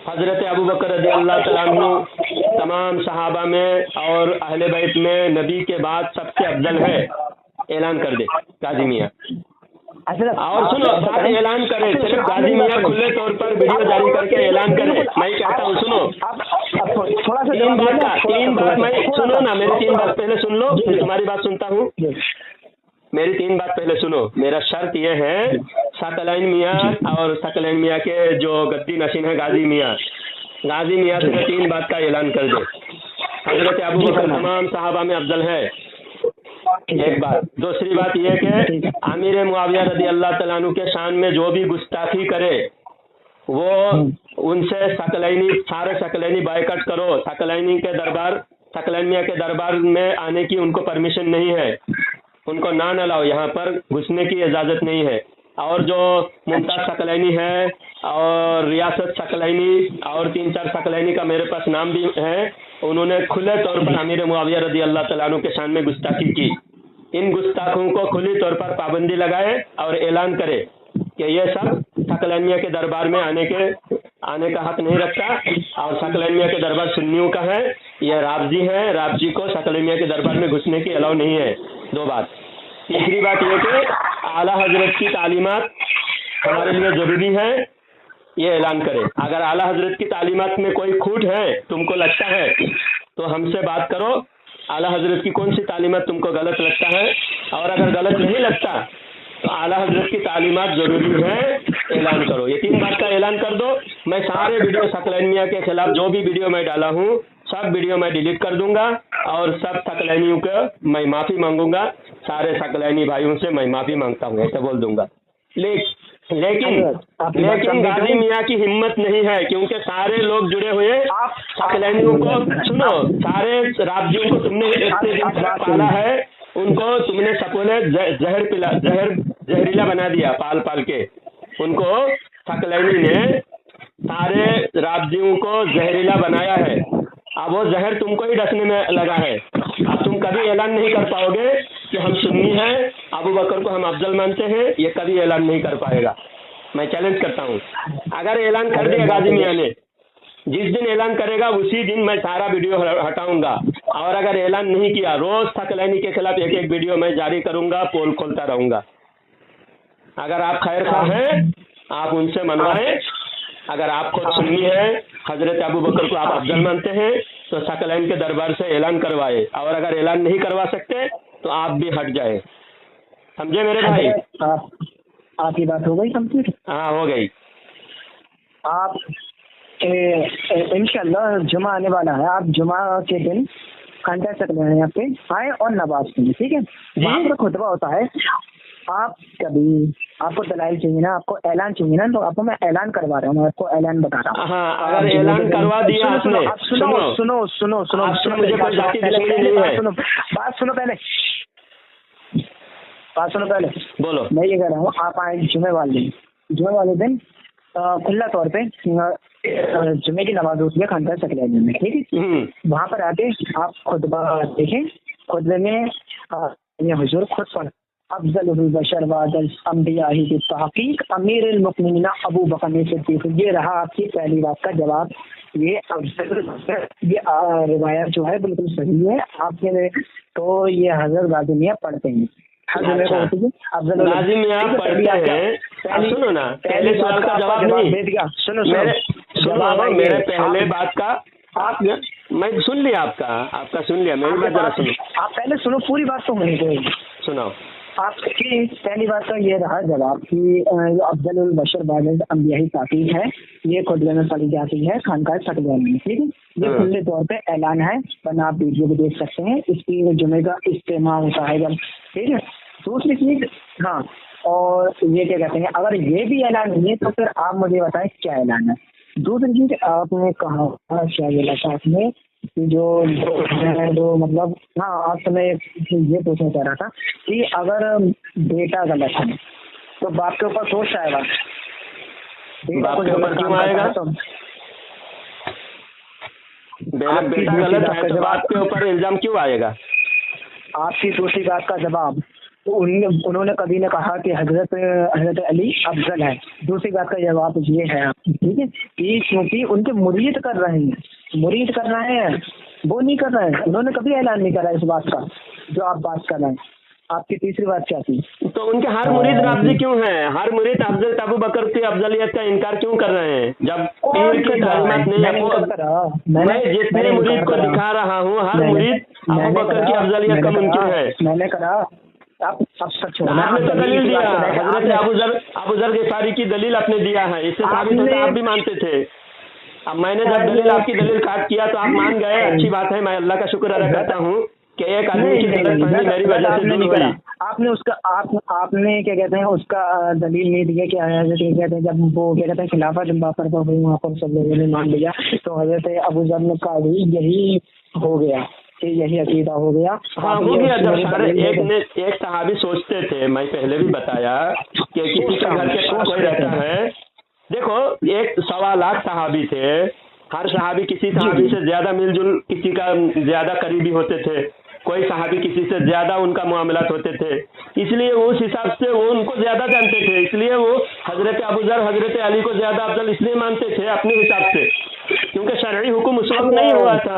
حضرت ابوبکر رضی اللہ تعالیٰ عنہ تمام صحابہ میں اور اہل بیت میں نبی کے بعد سب سے افضل ہے، اعلان کر دے غازی میاں. اور سنو، ساتھ اعلان کرے، صرف غازی میاں کھلے طور پر ویڈیو جاری کر کے اعلان کرے. میں کہتا ہوں سنو، 3 بات میں سنو نا، میری 3 بات پہلے سن لو، پھر تمہاری بات سنتا ہوں. میری 3 بات پہلے سنو. میرا شرط یہ ہے، ثقلین میاں اور ثقلین میاں کے جو گدی نشین ہے غازی میاں سے 3 بات کا اعلان کر دے. حضرت ابوبکر تمام صحابہ میں افضل ہے، ایک بات. دوسری بات یہ کہ امیر معاویہ رضی اللہ تعالیٰ عنہ کے شان میں جو بھی گستاخی کرے وہ ان سے سارے ثقلینی بائیکاٹ کرو. ثقلین میاں کے دربار میں آنے کی ان کو پرمیشن نہیں ہے، ان کو نہ لاؤ، یہاں پر گھسنے کی اجازت نہیں ہے. اور جو ممتاز ثقلینی ہے اور ریاست ثقلینی اور 3-4 ثقلینی کا میرے پاس نام بھی ہے، انہوں نے کھلے طور پر امیر معاویہ رضی اللہ تعالیٰ عنہ کے شان میں گستاخی کی. ان گستاخوں کو کھلی طور پر پابندی لگائے اور اعلان کرے کہ یہ سب ثقلین میاں کے دربار میں آنے کا حق نہیں رکھتا، اور ثقلین میاں کے دربار سنیوں کا ہے، یہ رابضی ہے، رابضی کو ثقلین میاں کے دربار میں گھسنے کی الاؤ نہیں ہے. 2 بات. تیسری بات یہ کہ اعلیٰ حضرت کی تعلیمات ہمارے لیے ضروری ہے، یہ اعلان کرے. اگر اعلیٰ حضرت کی تعلیمات میں کوئی کھوٹ ہے، تم کو لگتا ہے تو ہم سے بات کرو. اعلیٰ حضرت کی کون سی تعلیمات تم کو غلط لگتا ہے، اور اگر غلط نہیں لگتا تو اعلیٰ حضرت کی تعلیمات ضروری ہے، اعلان کرو. یہ 3 بات کا اعلان کر دو. میں سارے ویڈیو ثقلین میاں کے خلاف جو بھی ویڈیو میں ڈالا ہوں سب ویڈیو میں ڈیلیٹ کر دوں گا، اور سب ثقلینیوں کو میں معافی مانگوں گا. سارے ثقلینی بھائیوں سے میں معافی مانگتا ہوں، ایسے بول دوں گا. لیکن غازی میاں کی ہمت نہیں ہے، کیونکہ سارے لوگ جڑے ہوئے ثقلینیوں کو، سنو، سارے رابضیوں کو تم نے اتنے دن تک پالا ہے، ان کو تم نے سپولے زہریلا بنا دیا پال کے. ان کو ثقلینی نے سارے رابضیوں کو زہریلا بنایا ہے. اب وہ زہر تم کو ہی ڈسنے میں لگا ہے. اب تم کبھی اعلان نہیں کر پاؤ گے کہ ہم سنی ہیں، ابوبکر کو ہم افضل مانتے ہیں، یہ کبھی اعلان نہیں کر پائے گا. میں چیلنج کرتا ہوں. اگر اعلان کر دیا غازی میاں نے، جس دن اعلان کرے گا اسی دن میں سارا ویڈیو ہٹاؤں گا. اور اگر اعلان نہیں کیا، روز ثقلینی کے خلاف ایک ویڈیو میں جاری کروں گا، پول کھولتا رہوں گا. اگر آپ خیر خواہ ہیں آپ ان سے منوائیں. اگر آپ خود سنی ہے، حضرت ابوبکر کو آپ افضل مانتے ہیں تو ثقلین کے دربار سے اعلان کروائے. اور اگر اعلان نہیں کروا سکتے تو آپ بھی ہٹ جائے. سمجھے میرے بھائی؟ آپ کی بات ہو گئی کمپلیٹ؟ ہاں ہو گئی. آپ انشاءاللہ جمعہ آنے والا ہے، آپ جمعہ کے دن کانٹیکٹ کر رہے ہیں، آپ پہ آئیں اور نماز پڑھیں، ٹھیک ہے؟ وہاں پر خطبہ ہوتا ہے. آپ کو دلائل چاہیے نا، آپ کو اعلان چاہیے نا، تو آپ کو میں اعلان کروا رہا ہوں، میں آپ کو اعلان بتا رہا ہوں. ہاں، اگر اعلان کروا دیا آپ نے، سنو، بات سنو پہلے. बात सुनो पहले, बोलो। मैं ये कह रहा हूँ, आप आए जुमे वाले दिन खुला तौर पे जुमे की नमाज होती है खानका सकलैनी में, ठीक है। वहाँ पर आके आप खुतबा देखें, खुतबे में ये हुजूर खुद पढ़ अफजलुल बशर बादल अंबिया ही की तहकीक अमीरुल मुमिनीन अबू बकर सिद्दीक। ये रहा आपकी पहली बात का जवाब। ये अफजलुल बशर, ये रिवायत जो है बिल्कुल सही है आपके, तो ये हजरत गाज़िमिया पढ़ते हैं। गाज़िमिया पढ़ते हैं। सुनो ना, पहले सवाल का जवाब नहीं दे दिया। सुनो मेरे पहले बात का आप, मैं सुन लिया आपका सुन लिया, मेरी बात जरा सुनो। आप पहले सुनो, पूरी बात तो होनी चाहिए। सुनाओ। आपकी पहली बात का ये रहा जवाब कि अफजलुल बशर बादल अंबिया ताकीद है, ये खुतबे में पढ़ी जाती है खानका सकलैनी में, ठीक है। ये खुले तौर पे ऐलान है, वरना आप वीडियो भी देख सकते हैं, इसकी जुमे का इस्तेमा होता है, ठीक है। दूसरी चीज, हाँ, और ये क्या कहते हैं, अगर ये भी ऐलान नहीं है तो फिर आप मुझे बताएं क्या ऐलान है। दूसरी चीज आपने कहा क्या बोला था आपने, जो मतलब, हाँ, आपसे मैं ये पूछना चाह रहा था कि अगर बेटा गलत है तो बाप के ऊपर दोष आएगा, बाप के ऊपर क्यों आएगा? तो बेटा गलत है तो बाप के ऊपर इल्जाम क्यों आएगा? आपकी दूसरी बात का जवाब, उन्होंने कभी ने कहा कि हजरत अली अफजल है। दूसरी बात का जवाब ये है आपकी, ठीक है, कि क्योंकि उनके मुरीद कर रहे हैं, वो नहीं कर रहे हैं, उन्होंने कभी ऐलान नहीं करा इस बात का जो आप बात कर रहे हैं। आपकी तीसरी बात क्या थी? तो उनके हर मुरीद राबजी क्यों हैं? हर मुरीद हजरत अबू बकर की अफजलियत का इनकार क्यों कर रहे हैं? जब पीर की तालीमात नहीं है, मैं जितने मुरीद को दिखा रहा हूँ, हर मुरीद अबू बकर की अफजलियत का मुनकिर है। मैंने कहा आप सच हो, आपने तो दलील दिया, हजरत अबू जर गिफारी की दलील आपने दिया है, इससे साबित होता है आप भी मानते थे। अब मैंने जब दलील आपकी दलील काट किया तो आप मान गए, अच्छी बात है, मैं अल्लाह का शुक्र अदा करता हूँ कि एक आदमी की गलतफहमी मेरी वजह से दूर हुई। आपने उसका आपने क्या कहते हैं उसका दलील नहीं दिया कि क्या कहते हैं, जब वो क्या कहते हैं खिलाफत जब वापर पर हुई वहाँ पर सब लोगों ने मान लिया, तो हजरत अबू जर ने कहा यही हो गया, यही अकीदा हो गया। हाँ, हो गया। जब सारे एक सहाबी सोचते थे, मैं पहले भी बताया कि किसी के घर के पास कोई रहता है, देखो 1.25 लाख सहाबी थे, हर सहाबी किसी सहाबी से ज्यादा मिलजुल, किसी का ज्यादा करीबी होते थे, कोई सहाबी किसी से ज्यादा उनका मामलात होते थे, इसलिए उस हिसाब से वो उनको ज्यादा जानते थे, इसलिए वो हजरत अबू जर हजरत अली को ज्यादा अफजल इसलिए मानते थे अपने हिसाब से, क्योंकि शरई हुक्म उस वक्त नहीं हुआ था।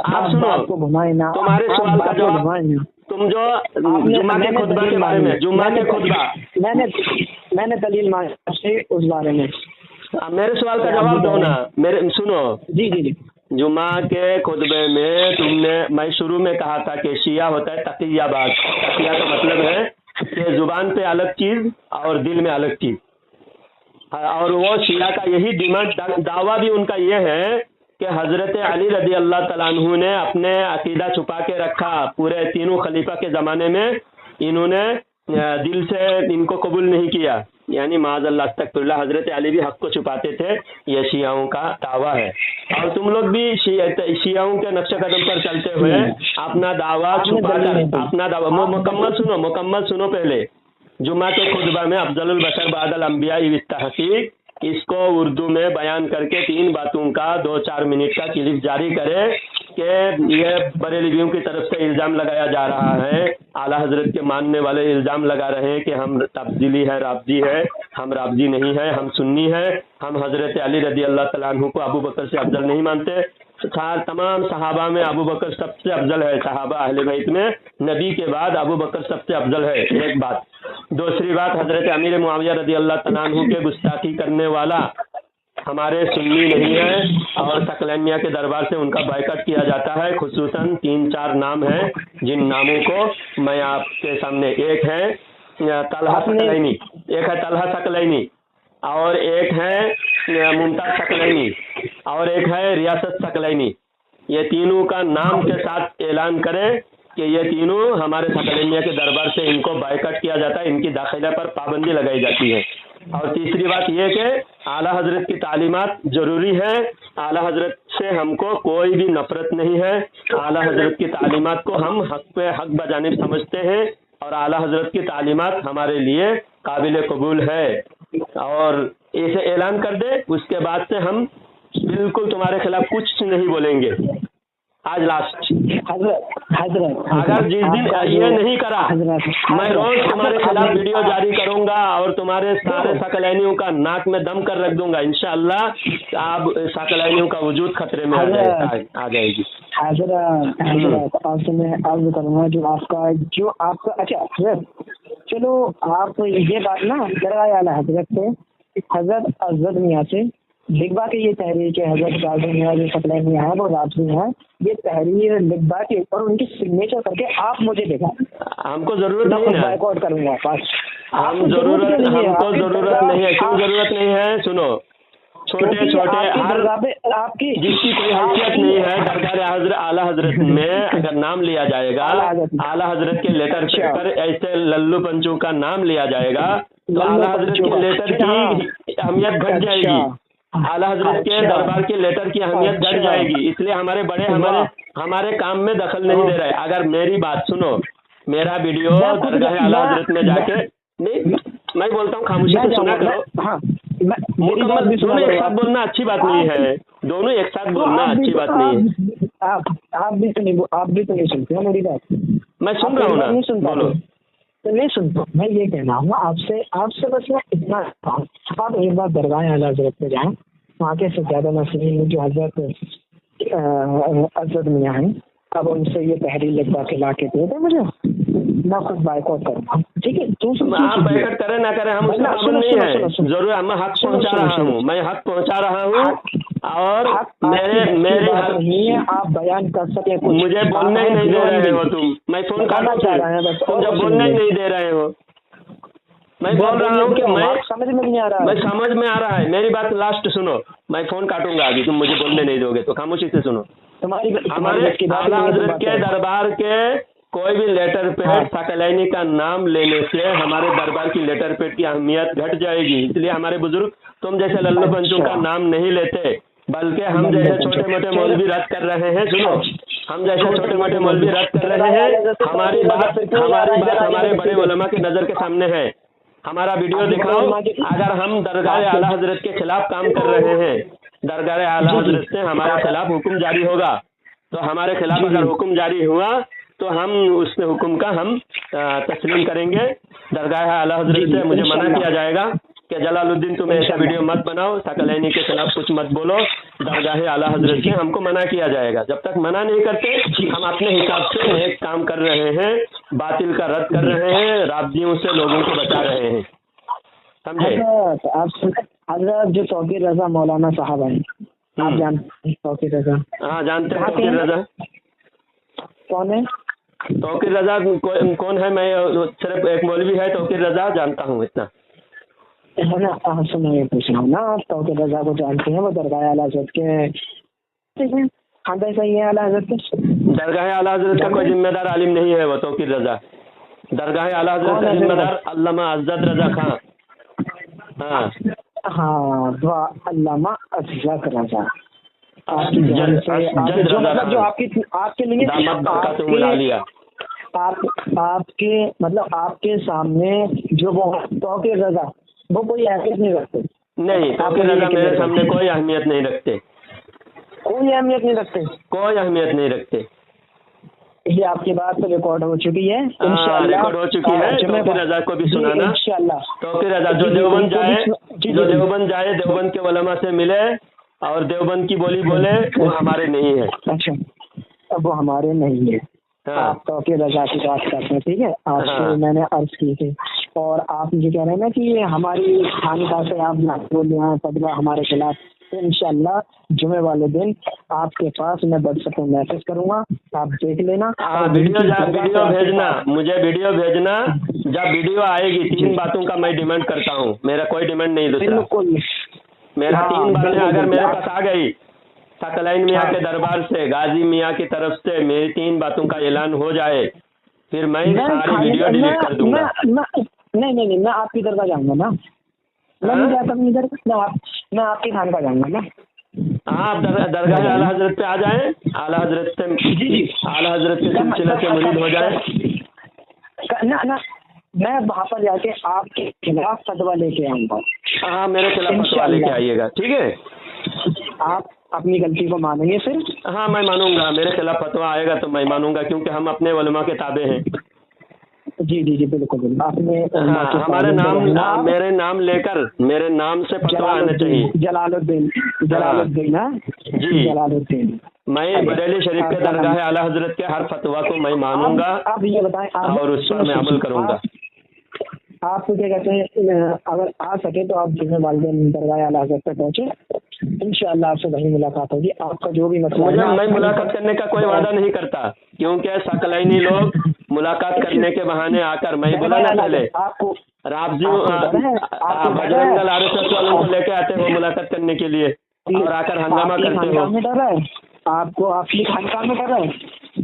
आप सुनो, तुम्हारे सवाल का जवाब, तुम जो जुम्मा के खुतबा के बारे में, जुम्मा के खुतबा मैंने दलील मांगी उस बारे में, मेरे सवाल का जवाब दो ना। मेरे सुनो, जी जुम्मा के खुतबे में मैं शुरू में कहा था कि शिया होता है तकियाबाज। तकिया का मतलब है कि जुबान पे अलग चीज और दिल में अलग चीज, और वो शिया का यही डिमांड, दावा भी उनका ये है कि हजरत अली रजी अल्लाह तआला अन्हु ने अपने अकीदा छुपा के रखा। पूरे तीनों खलीफा के ज़माने में इन्होंने दिल से इनको कबूल नहीं किया, यानी माज़अल्लाह अस्तग़फिरुल्लाह, हजरत अली भी हक को छुपाते थे, ये शियाओं का दावा है। और तुम लोग भी शियाओं के नक्शे कदम पर चलते हुए अपना दावा छुपा कर, अपना दावा मुकम्मल सुनो पहले। जुम्मा के खुतबा में अफजलुल बशर बादल अंबिया तहकीक, इसको उर्दू में बयान करके 3 बातों का 2-4 मिनट का क्लिप जारी करे कि ये बरेलवियों की तरफ से इल्ज़ाम लगाया जा रहा है, आला हजरत के मानने वाले इल्ज़ाम लगा रहे हैं कि हम तब्दीली है, राबजी है, हम राबजी नहीं है, हम सुन्नी है, हम हजरत अली रज़ी अल्लाह तआला अन्हु को अबू बकर से अफजल नहीं मानते। तमाम सहाबा में अबू बकर सबसे अफजल है, सहाबा अहले बैत में नबी के बाद अबू बकर सबसे अफजल है, एक बात। दूसरी बात, हजरत अमीर मुआविया रज़ी अल्लाह तआला अन्हु के गुस्ताखी करने वाला हमारे सुन्नी नहीं है, और सकलैनिया के दरबार से उनका बायकॉट किया जाता है। खुसूसन 3-4 नाम हैं, जिन नामों को मैं आपके सामने, एक है तलहा सकलैनी, एक है तलहा सकलैनी, और एक है मुमताज सकलैनी, और एक है रियासत सकलैनी। ये तीनों का नाम के साथ ऐलान करें कि ये तीनों हमारे सकलैनिया के दरबार से इनको बायकॉट किया जाता है, इनकी दाखिला पर पाबंदी लगाई जाती है। और तीसरी बात ये कि आला हजरत की तालीमात जरूरी है, आला हजरत से हमको कोई भी नफरत नहीं है। आला हजरत की तालीमात को हम हक पे हक बजानिब समझते हैं और आला हजरत की तालीमात हमारे लिए काबिल कबूल है। और ऐसे ऐलान कर दे, उसके बाद से हम बिल्कुल तुम्हारे खिलाफ कुछ नहीं बोलेंगे। आज लास्ट। हजरत अगर जिस दिन ये नहीं करा, मैं रोज तुम्हारे खिलाफ वीडियो जारी करूंगा और तुम्हारे सारे सकलैनियों का नाक में दम कर रख दूंगा। इंशाअल्लाह आप सकलैनियों का वजूद खतरे में आ जाएगी। हजरत आपसे मैं अर्ज करूंगा जो आपका अच्छा हजरत, चलो आप ये बात ना दरगाह आला हजरत से, हजरत अजहर मियां से लिखवा के ये तहरीर है, हजरत काजी मियां जो सकलैन मियां है वो राजवी है, ये तहरीर लिखवा के और उनकी सिग्नेचर करके आप मुझे देखा। हमको जरूरत नहीं है, बाइकआउट करूंगा बस। हमको जरूरत नहीं है। क्यों जरूरत नहीं है? सुनो, छोटे छोटे आपकी जिसकी कोई हैसियत नहीं है, दरगाह आला हजरत में अगर नाम लिया जाएगा, आला हजरत के लेटर पर ऐसे लल्लू पंचू का नाम लिया जाएगा तो आला हजरत के लेटर की अहमियत घट जाएगी। आला हजरत के दरबार के लेटर की अहमियत घट जाएगी। इसलिए हमारे बड़े हमारे काम में दखल नहीं दे रहे। अगर मेरी बात सुनो, मेरा वीडियो दरगाह आला हजरत में जाके नहीं, मैं बोलता हूँ खामोशी से सुना करो। मुकम्मल सुनो, एक साथ बोलना अच्छी बात नहीं है, दोनों एक साथ बोलना अच्छी बात नहीं है। आप भी तो नहीं सुनते हो मेरी बात। मैं सुन रहा हूँ ना, बोलो। तो नहीं सुनता, मैं ये कहना हूँ आपसे बस मैं इतना, आप एक बार दरगाह आला हजरत पे जाएं, वहाँ के सज्जादा नसरीन जो हजरत अजहर मियां हैं, अब उनसे ये तहरीर लिखवा के ला के दे दे मुझे, मैं खुद बाइकआउट करूँगा। ठीक है, आप बाइकआउट करें ना करें, हम उसका पाबंद नहीं है। जरूर मैं हक पहुँचा रहा हूँ, मैं हक पहुँचा रहा हूँ और मेरे हक नहीं है, आप बयान कर सके। मुझे बोलने ही नहीं दे रहे हो तुम, मैं फोन काटना चाह रहा है, तुम जब बोलने ही नहीं दे रहे हो। मैं बोल रहा हूँ कि मैं समझ में नहीं आ रहा है। मैं समझ में आ रहा है, मेरी बात लास्ट सुनो, मैं फोन काटूंगा अभी, तुम मुझे बोलने नहीं दोगे तो खामोशी से सुनो। हमारे आला हजरत के दरबार के कोई भी लेटर पेड सकलैनी का नाम लेने से हमारे दरबार की लेटर पेड की अहमियत घट जाएगी। इसलिए हमारे बुजुर्ग तुम जैसे लल्लू पंचू का नाम नहीं लेते, बल्कि हम जैसे छोटे मोटे मौलवी रद्द कर रहे हैं। सुनो, हम जैसे छोटे मोटे मौलवी रद्द कर रहे हैं। हमारी बात हमारे बड़े उलमा की नज़र के सामने है। हमारा वीडियो दिखाओ। अगर हम दरगाह आला हजरत के खिलाफ काम कर रहे हैं, दरगाह आला हजरत से हमारे खिलाफ हुक्म जारी होगा, तो हमारे खिलाफ अगर हुक्म जारी हुआ तो हम उस हुक्म का हम तस्लीम करेंगे। दरगाह आला हजरत से मुझे मना किया जाएगा कि जलालुद्दीन तुम ऐसा वीडियो मत बनाओ, सकलैनी के खिलाफ कुछ मत बोलो। दरगाह आला हजरत से हमको मना किया जाएगा। जब तक मना नहीं करते हम अपने हिसाब से एक काम कर रहे हैं, बातिल का रद्द कर रहे हैं, राबदियों से लोगों को बचा रहे हैं। समझे? हजरत जो तौकीर रजा मौलाना साहब हैं, आप जानते हैं तौकीर रजा? हाँ जानते हैं तौकीर रजा। कौन है तौकीर रजा? कौन है? मैं सिर्फ एक मौलवी है तौकीर रजा, जानता हूँ इतना है ना। सुनो, ये पूछ रहा हूँ ना, आप तौकीर रजा को जानते हैं? वो दरगाह आला हजरत के खानदान सही है। आला हजरत के दरगाह आला हजरत का कोई जिम्मेदार आलिम नहीं है वो तौकीर रजा। दरगाह आला हजरत का जिम्मेदार अल्लामा अज़द रजा खां। हाँ वाह, अल्लामा अज़द रजा। आपकी जो आपके लिए आपके मतलब आपके सामने जो वो तौकीर रजा वो कोई अहमियत नहीं रखते? नहीं, तौकीर रजा मेरे सामने कोई अहमियत नहीं रखते। कोई अहमियत नहीं रखते? कोई अहमियत नहीं रखते। ये आपकी बात तो रिकॉर्ड हो चुकी है, रिकॉर्ड हो चुकी है। तौकीर रजा को भी सुनाना इंशाअल्लाह। तौकीर रजा जो देवबंद जाए, देवबंद के उलमा से मिले और देवबंद की बोली बोले, वो हमारे नहीं है। अच्छा, अब वो हमारे नहीं है। आप तौकीर रजा की बात करते हैं, ठीक है। आपसे मैंने अर्ज की थी और आप मुझे कह रहे हैं ना कि हमारी खानका से आप बोलिए तबला हमारे खिलाफ, तो इंशाअल्लाह जुमे वाले दिन आपके पास मैं व्हाट्सएप में मैसेज करूंगा, आप देख लेना। वीडियो भेजना, मुझे वीडियो भेजना। जब वीडियो आएगी 3 बातों का मैं डिमांड करता हूँ, मेरा कोई डिमांड नहीं दूसरा। बिल्कुल, मेरा 3 बातें अगर मेरे पास आ गई, सकलैन मियाँ के दरबार से, गाजी मियाँ की तरफ से मेरी 3 बातों का ऐलान हो जाए, फिर मैं सारी वीडियो डिलीट कर दूंगा। नहीं, मैं आपकी दरगाह जाऊंगा ना, मैं नहीं जाता इधर, मैं आपकी खानका जाऊंगा ना। हाँ, आप दरगाह आला हजरत पे आ जाएं, आला हजरत से आला हजरत के सिलसिले के मुरीद हो जाए। ना मैं वहाँ पर जाके आपके खिलाफ फतवा लेके आऊँगा। हाँ, मेरे खिलाफ फतवा लेके आइएगा, ठीक है। आप अपनी गलती को मानेंगे फिर? हाँ, मैं मानूंगा, मेरे खिलाफ फतवा आएगा तो मैं मानूंगा, क्योंकि हम अपने उलमा के ताबे हैं। जी जी जी, बिल्कुल बिल्कुल। आपने हाँ, हमारे नाम, मेरे नाम लेकर मेरे नाम से फतवा आना चाहिए। जलालुद्दीन हाँ जी, जलालुद्दीन। मैं बरेली शरीफ के दरगाह आला हजरत के हर फतवा को मैं मानूंगा। आप ये बताएं, और उस पर मैं अमल करूंगा। आप क्या कहते हैं, अगर आ सके तो आप जितने वालिदैन दरगाह आला हजरत पे पहुंचे, इंशाअल्लाह आपसे वही मुलाकात होगी। आपका जो भी मसला है, मैं मुलाकात करने का कोई वादा नहीं करता, क्योंकि सकलैनी लोग मुलाकात करने के बहाने आकर, मैं बोला ना पहले, आपको राबजी बजरंग दल आरएसएस वालों को लेके आते हो मुलाकात करने के लिए और आकर हंगामा करते हो। डर है आपको? आपकी खानका में डर है?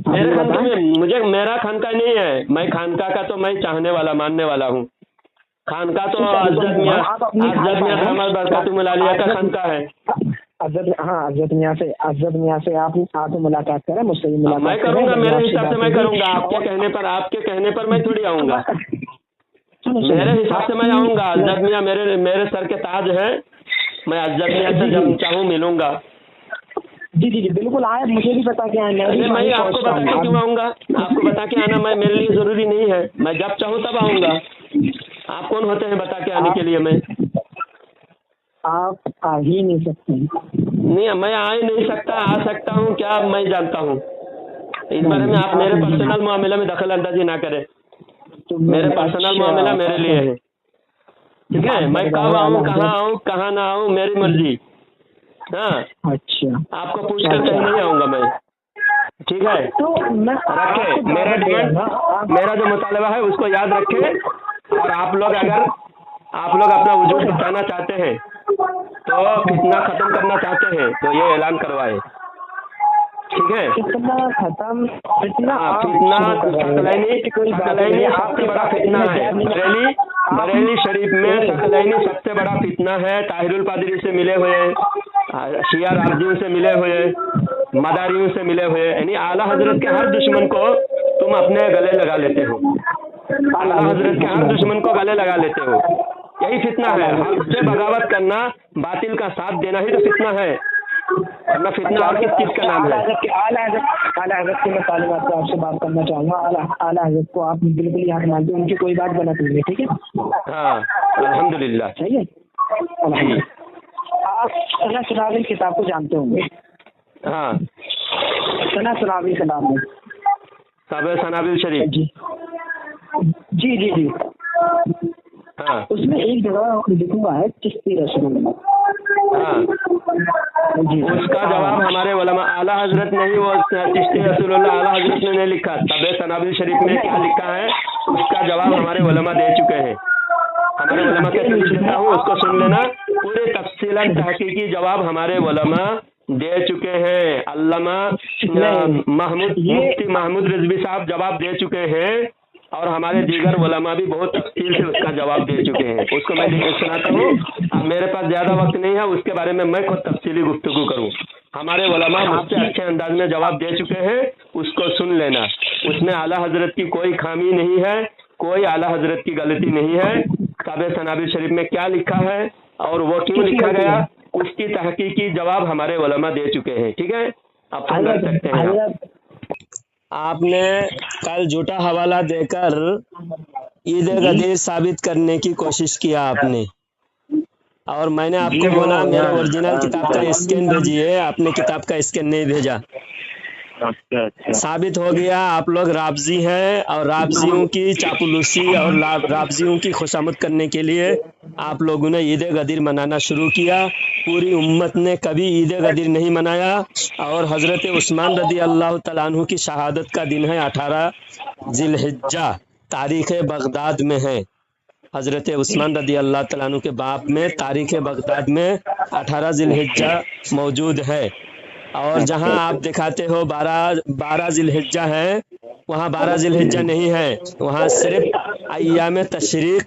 मेरे खानका में, मेरा खानका नहीं है। मैं खानका का तो मैं चाहने वाला, मानने वाला हूँ। खानका तो अज़द मियां बरकातुहुल आलिया का खानका है। अज़द मियां से आप मुलाकात करें, मुझसे भी मुलाकात मैं करूंगा, मेरे हिसाब से मैं करूंगा। आपके कहने पर मैं थोड़ी आऊंगा, मेरे हिसाब से मैं आऊंगा। अज़द मियां मेरे सर के ताज है, मैं अज़द मियां से जब चाहूँ मिलूंगा। जी जी जी, बिल्कुल आए, मुझे भी बता के आए। मैं आपको बता के क्यों आऊंगा? आपको बता के आना मैं मेरे लिए जरूरी नहीं है, मैं जब चाहूँ तब आऊंगा। आप कौन होते हैं बता के आने के लिए? मैं आप आ ही नहीं सकते। नहीं, मैं आ ही नहीं सकता, आ सकता हूँ क्या मैं जानता हूँ। इस बारे में आप मेरे पर्सनल मामले में दखल अंदाजी ना करें। मेरे पर्सनल मामला मेरे लिए है, ठीक है। मैं कब आऊँ, कहाँ ना आऊँ, मेरी मर्जी। हाँ, अच्छा, आपको पूछ कर कहीं नहीं आऊंगा मैं, ठीक है। तो रखे मेरा डिमांड, मेरा जो मुतालबा है उसको याद रखें। और आप लोग अपना वजूद बचाना चाहते हैं, तो फितना खत्म करना चाहते हैं, तो ये ऐलान करवाए, ठीक है। फितना सकलैनी सबसे बड़ा फितना है। बरेली शरीफ में सकलैनी सबसे बड़ा फितना है। ताहिरुल पादरी से मिले हुए, शिया राबजियों से मिले हुए, मदारियों से मिले हुए, यानी आला हजरत के हर दुश्मन को तुम अपने गले लगा लेते हो। आला हजरत के हर दुश्मन को गले लगा लेते हो, यही फितना है। हक से बगावत करना, बातिल का साथ देना ही तो फितना है, वरना फितना और किस चीज का नाम है? आला हजरत के मैं ताल्लुकात से आपसे बात करना चाहूँगा। आला हजरत को आप बिल्कुल यहाँ मानते, उनकी कोई बात गलत नहीं है, ठीक है। हाँ, अल्हम्दुलिल्लाह, सही है। आप सना सुनावी किताब को जानते होंगे? हाँ, सना सुनावी किताब में सनाबिल शरीफ, जी जी जी, हाँ, उसमें एक जगह लिखूंगा है चिश्ती रसूल। हाँ, उसका जवाब हमारे उलमा, आला हजरत नहीं, वो चिश्ती रसूलुल्लाह आला हजरत ने नहीं लिखा। तबे सनाबिल शरीफ में क्या लिखा है उसका जवाब हमारे उलमा दे चुके हैं। हमारे उलमा के लिखता हूँ, उसको सुन लेना। पूरे तफसीलन तहकीकी जवाब हमारे उलमा दे चुके हैं। अल्लामा मुफ्ती महमूद रिजवी साहब जवाब दे चुके हैं, और हमारे दीगर उलमा भी बहुत तफसील से उसका जवाब दे चुके हैं। उसको मैं सुनाता हूँ। अब मेरे पास ज़्यादा वक्त नहीं है उसके बारे में मैं खुद तफसीली गुफ्तगू करूँ। हमारे उलमा मुझसे अच्छे अंदाज में जवाब दे चुके हैं, उसको सुन लेना। उसमें आला हजरत की कोई खामी नहीं है, कोई आला हजरत की गलती नहीं है। काबे सनाबिल शरीफ में क्या लिखा है और वो क्यों लिखा गया, उसकी तहकीकी जवाब हमारे उलमा दे चुके हैं, ठीक है। आप समझ सकते हैं। आपने कल झूठा हवाला देकर ईद गदीर साबित करने की कोशिश किया आपने, और मैंने आपको बोला मेरे ओरिजिनल किताब का स्कैन भेजिए, आपने किताब का स्कैन नहीं भेजा। साबित हो गया आप लोग राबजी हैं, और राबजियों की चापलूसी और राबजियों की खुशामद करने के लिए आप लोगों ने ईद गदीर मनाना शुरू किया। पूरी उम्मत ने कभी ईद गदीर नहीं मनाया। और हज़रत उस्मान रदी अल्लाह तआला अन्हु की शहादत का दिन है 18 जिलहिज्जा, तारीख़ बगदाद में है। हज़रत उस्मान रदी अल्लाह तआला अन्हु के बाप में तारीख़ बगदाद में 18 जिलहिज्जा मौजूद है। और जहां आप दिखाते हो 12 जिलहिज्जा है, वहां 12 जिलहिज्जा नहीं है, वहां सिर्फ अय्याम तशरीक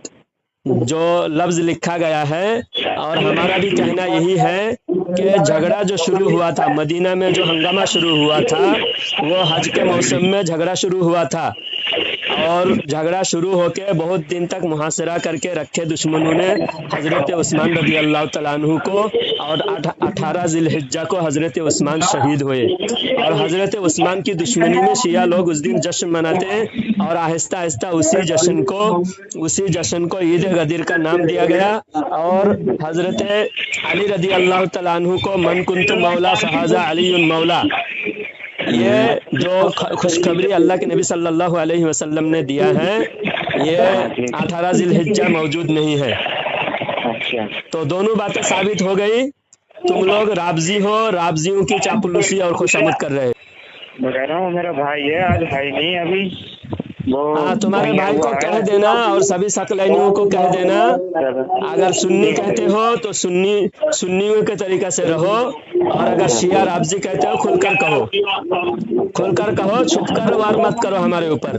जो लफ्ज़ लिखा गया है। और हमारा भी कहना यही है کہ جھگڑا جو شروع ہوا تھا مدینہ میں، جو ہنگامہ شروع ہوا تھا وہ حج کے موسم میں جھگڑا شروع ہوا تھا، اور جھگڑا شروع ہو کے بہت دن تک محاصرہ کر کے رکھے دشمنوں نے حضرت عثمان رضی اللہ تعالیٰ عنہ کو، اور 18 ذی الحجہ کو حضرت عثمان شہید ہوئے، اور حضرت عثمان کی دشمنی میں شیعہ لوگ اس دن جشن مناتے ہیں، اور آہستہ آہستہ اسی جشن کو عید غدیر کا نام دیا گیا، اور حضرت علی رضی اللہ تعالیٰ عنہ کو من کنت مولا فہذا علی مولا، یہ جو خوشخبری اللہ کے نبی صلی اللہ علیہ وسلم نے دیا ہے یہ 18 ذی الحجہ موجود نہیں ہے۔ تو دونوں باتیں ثابت ہو گئی، تم لوگ رابضی ہو، رابضیوں کی چاپلوسی اور خوشامد کر رہے۔ میں کہہ رہا ہوں میرا بھائی ہے، آج بھائی نہیں ابھی ہاں تمہارے بھائی کو کہہ دینا، اور سبھی ثقلینیوں کو کہہ دینا، اگر سنی کہتے ہو تو سنیوں کے طریقے سے رہو، اور اگر شیعہ رابضی کہتے ہو کھل کر کہو، چھپ کر وار مت کرو ہمارے اوپر۔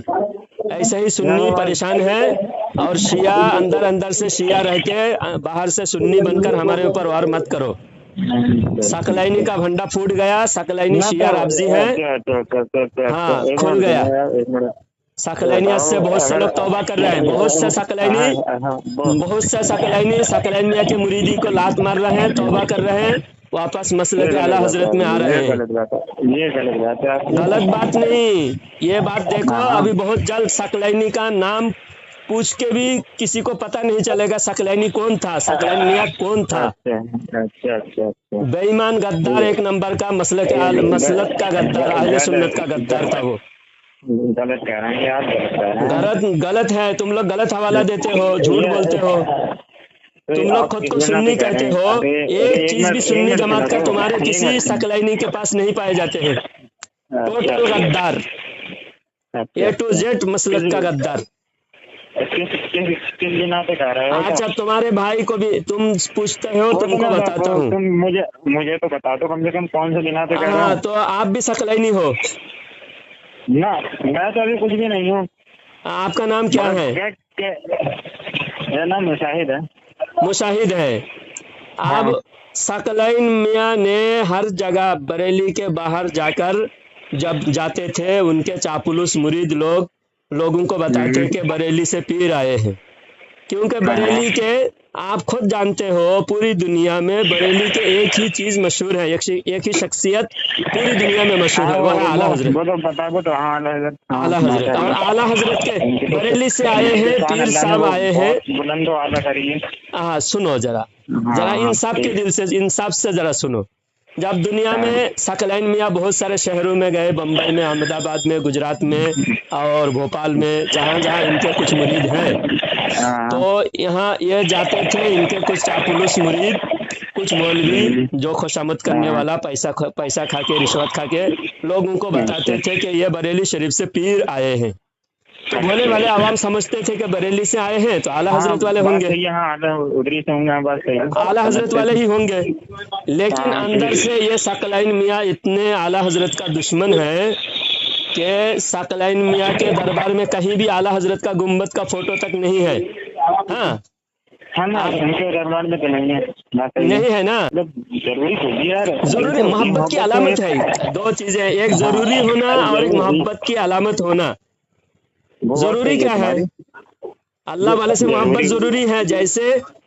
ایسے ہی سنی پریشان ہے، اور شیعہ اندر سے شیعہ رہ کے باہر سے سنی بن کر ہمارے اوپر وار مت کرو۔ ثقلینی کا بھنڈا پھوٹ گیا، ثقلینی شیعہ رابضی ہے، ہاں کھل گیا۔ ثقلینیت سے بہت سے لوگ توبہ کر رہے ہیں، بہت سے ثقلینیہ کے مریدی کو لات مار رہے ہیں، توبہ کر رہے ہیں، واپس مسلک اعلیٰ حضرت میں آ رہے ہیں۔ غلط بات نہیں، یہ بات دیکھو ابھی بہت جلد ثقلینی کا نام پوچھ کے بھی کسی کو پتہ نہیں چلے گا ثقلینی کون تھا، ثقلینیہ کون تھا۔ بے ایمان غدار ایک نمبر کا مسلک کا غدار، اہل سنت کا غدار تھا وہ۔ غلط کہہ رہے ہیں آپ، غلط ہے، تم لوگ غلط حوالہ دیتے ہو، جھوٹ بولتے ہو، تم لوگ خود کو سنی کہتے ہو، ایک چیز بھی سنی جماعت کا تمہارے کسی ثقلینی کے پاس نہیں پائے جاتے ہیں، ٹوٹل غدار، اے ٹو زیڈ مسلک کا غدار۔ اچھا تمہارے بھائی کو بھی تم پوچھتے ہو، تم کو بتاتا ہوں، مجھے تو بتا دو کم سے کم کون سے بنا پہ کہہ رہا ہوں۔ تو آپ بھی ثقلینی ہو؟ نہ میں تو ابھی کچھ بھی نہیں ہوں۔ آپ کا نام کیا ہے؟ میرا نام مشاہد ہے۔ مشاہد ہے۔ اب ثقلین میاں نے ہر جگہ بریلی کے باہر جا کر جب جاتے تھے، ان کے چاپلوس مرید لوگوں کو بتاتے کہ بریلی سے پیر آئے ہیں، کیونکہ بریلی کے آپ خود جانتے ہو پوری دنیا میں بریلی کے ایک ہی چیز مشہور ہے، ایک ہی شخصیت پوری دنیا میں مشہور ہے، وہ ہے اعلیٰ حضرت۔ اعلیٰ حضرت، اور اعلیٰ حضرت کے بریلی سے آئے ہیں، پیر صاحب آئے ہیں۔ ہاں سنو ذرا انصاف کے دل سے، انصاف سے ذرا سنو۔ جب دنیا میں ثقلین میاں بہت سارے شہروں میں گئے، بمبئی میں، احمد آباد میں، گجرات میں اور بھوپال میں، جہاں جہاں ان کے کچھ مرید ہیں، تو یہاں یہ جاتے تھے ان کے کچھ چاپلوس مرید، کچھ مولوی جو خوشامد کرنے والا پیسہ کھا کے، رشوت کھا کے لوگوں کو بتاتے تھے کہ یہ بریلی شریف سے پیر آئے ہیں۔ تو بھولے والے عوام سمجھتے تھے کہ بریلی سے آئے ہیں تو اعلیٰ حضرت والے ہوں گے، اعلیٰ حضرت والے ہی ہوں گے، لیکن اندر سے یہ ثقلین میاں اتنے اعلیٰ حضرت کا دشمن ہے کہ ثقلین میاں کے دربار میں کہیں بھی اعلیٰ حضرت کا گنبد کا فوٹو تک نہیں ہے۔ ہاں نہیں ہے نا، ضروری محبت کی علامت ہے، دو چیزیں، ایک ضروری ہونا اور ایک محبت کی علامت ہونا۔ ضروری کیا ہے؟ اللہ والے سے محبت ضروری ہے، جیسے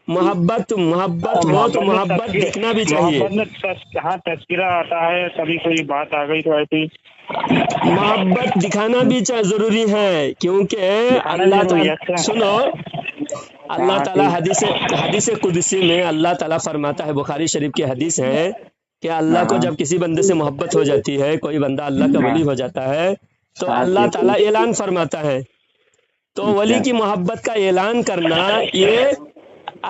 محبت ہو تو محبت دکھنا بھی چاہیے۔ ہاں تذکرہ آتا ہے، کبھی کوئی بات آ گئی تو ایسی محبت دکھانا بھی ضروری ہے، کیونکہ اللہ تعالیٰ سنو، اللہ تعالیٰ حدیث قدسی میں اللہ تعالیٰ فرماتا ہے، بخاری شریف کی حدیث ہے کہ اللہ کو جب کسی بندے سے محبت ہو جاتی ہے، کوئی بندہ اللہ کا ولی ہو جاتا ہے، تو اللہ تعالیٰ اعلان فرماتا ہے۔ تو ولی کی محبت کا اعلان کرنا یہ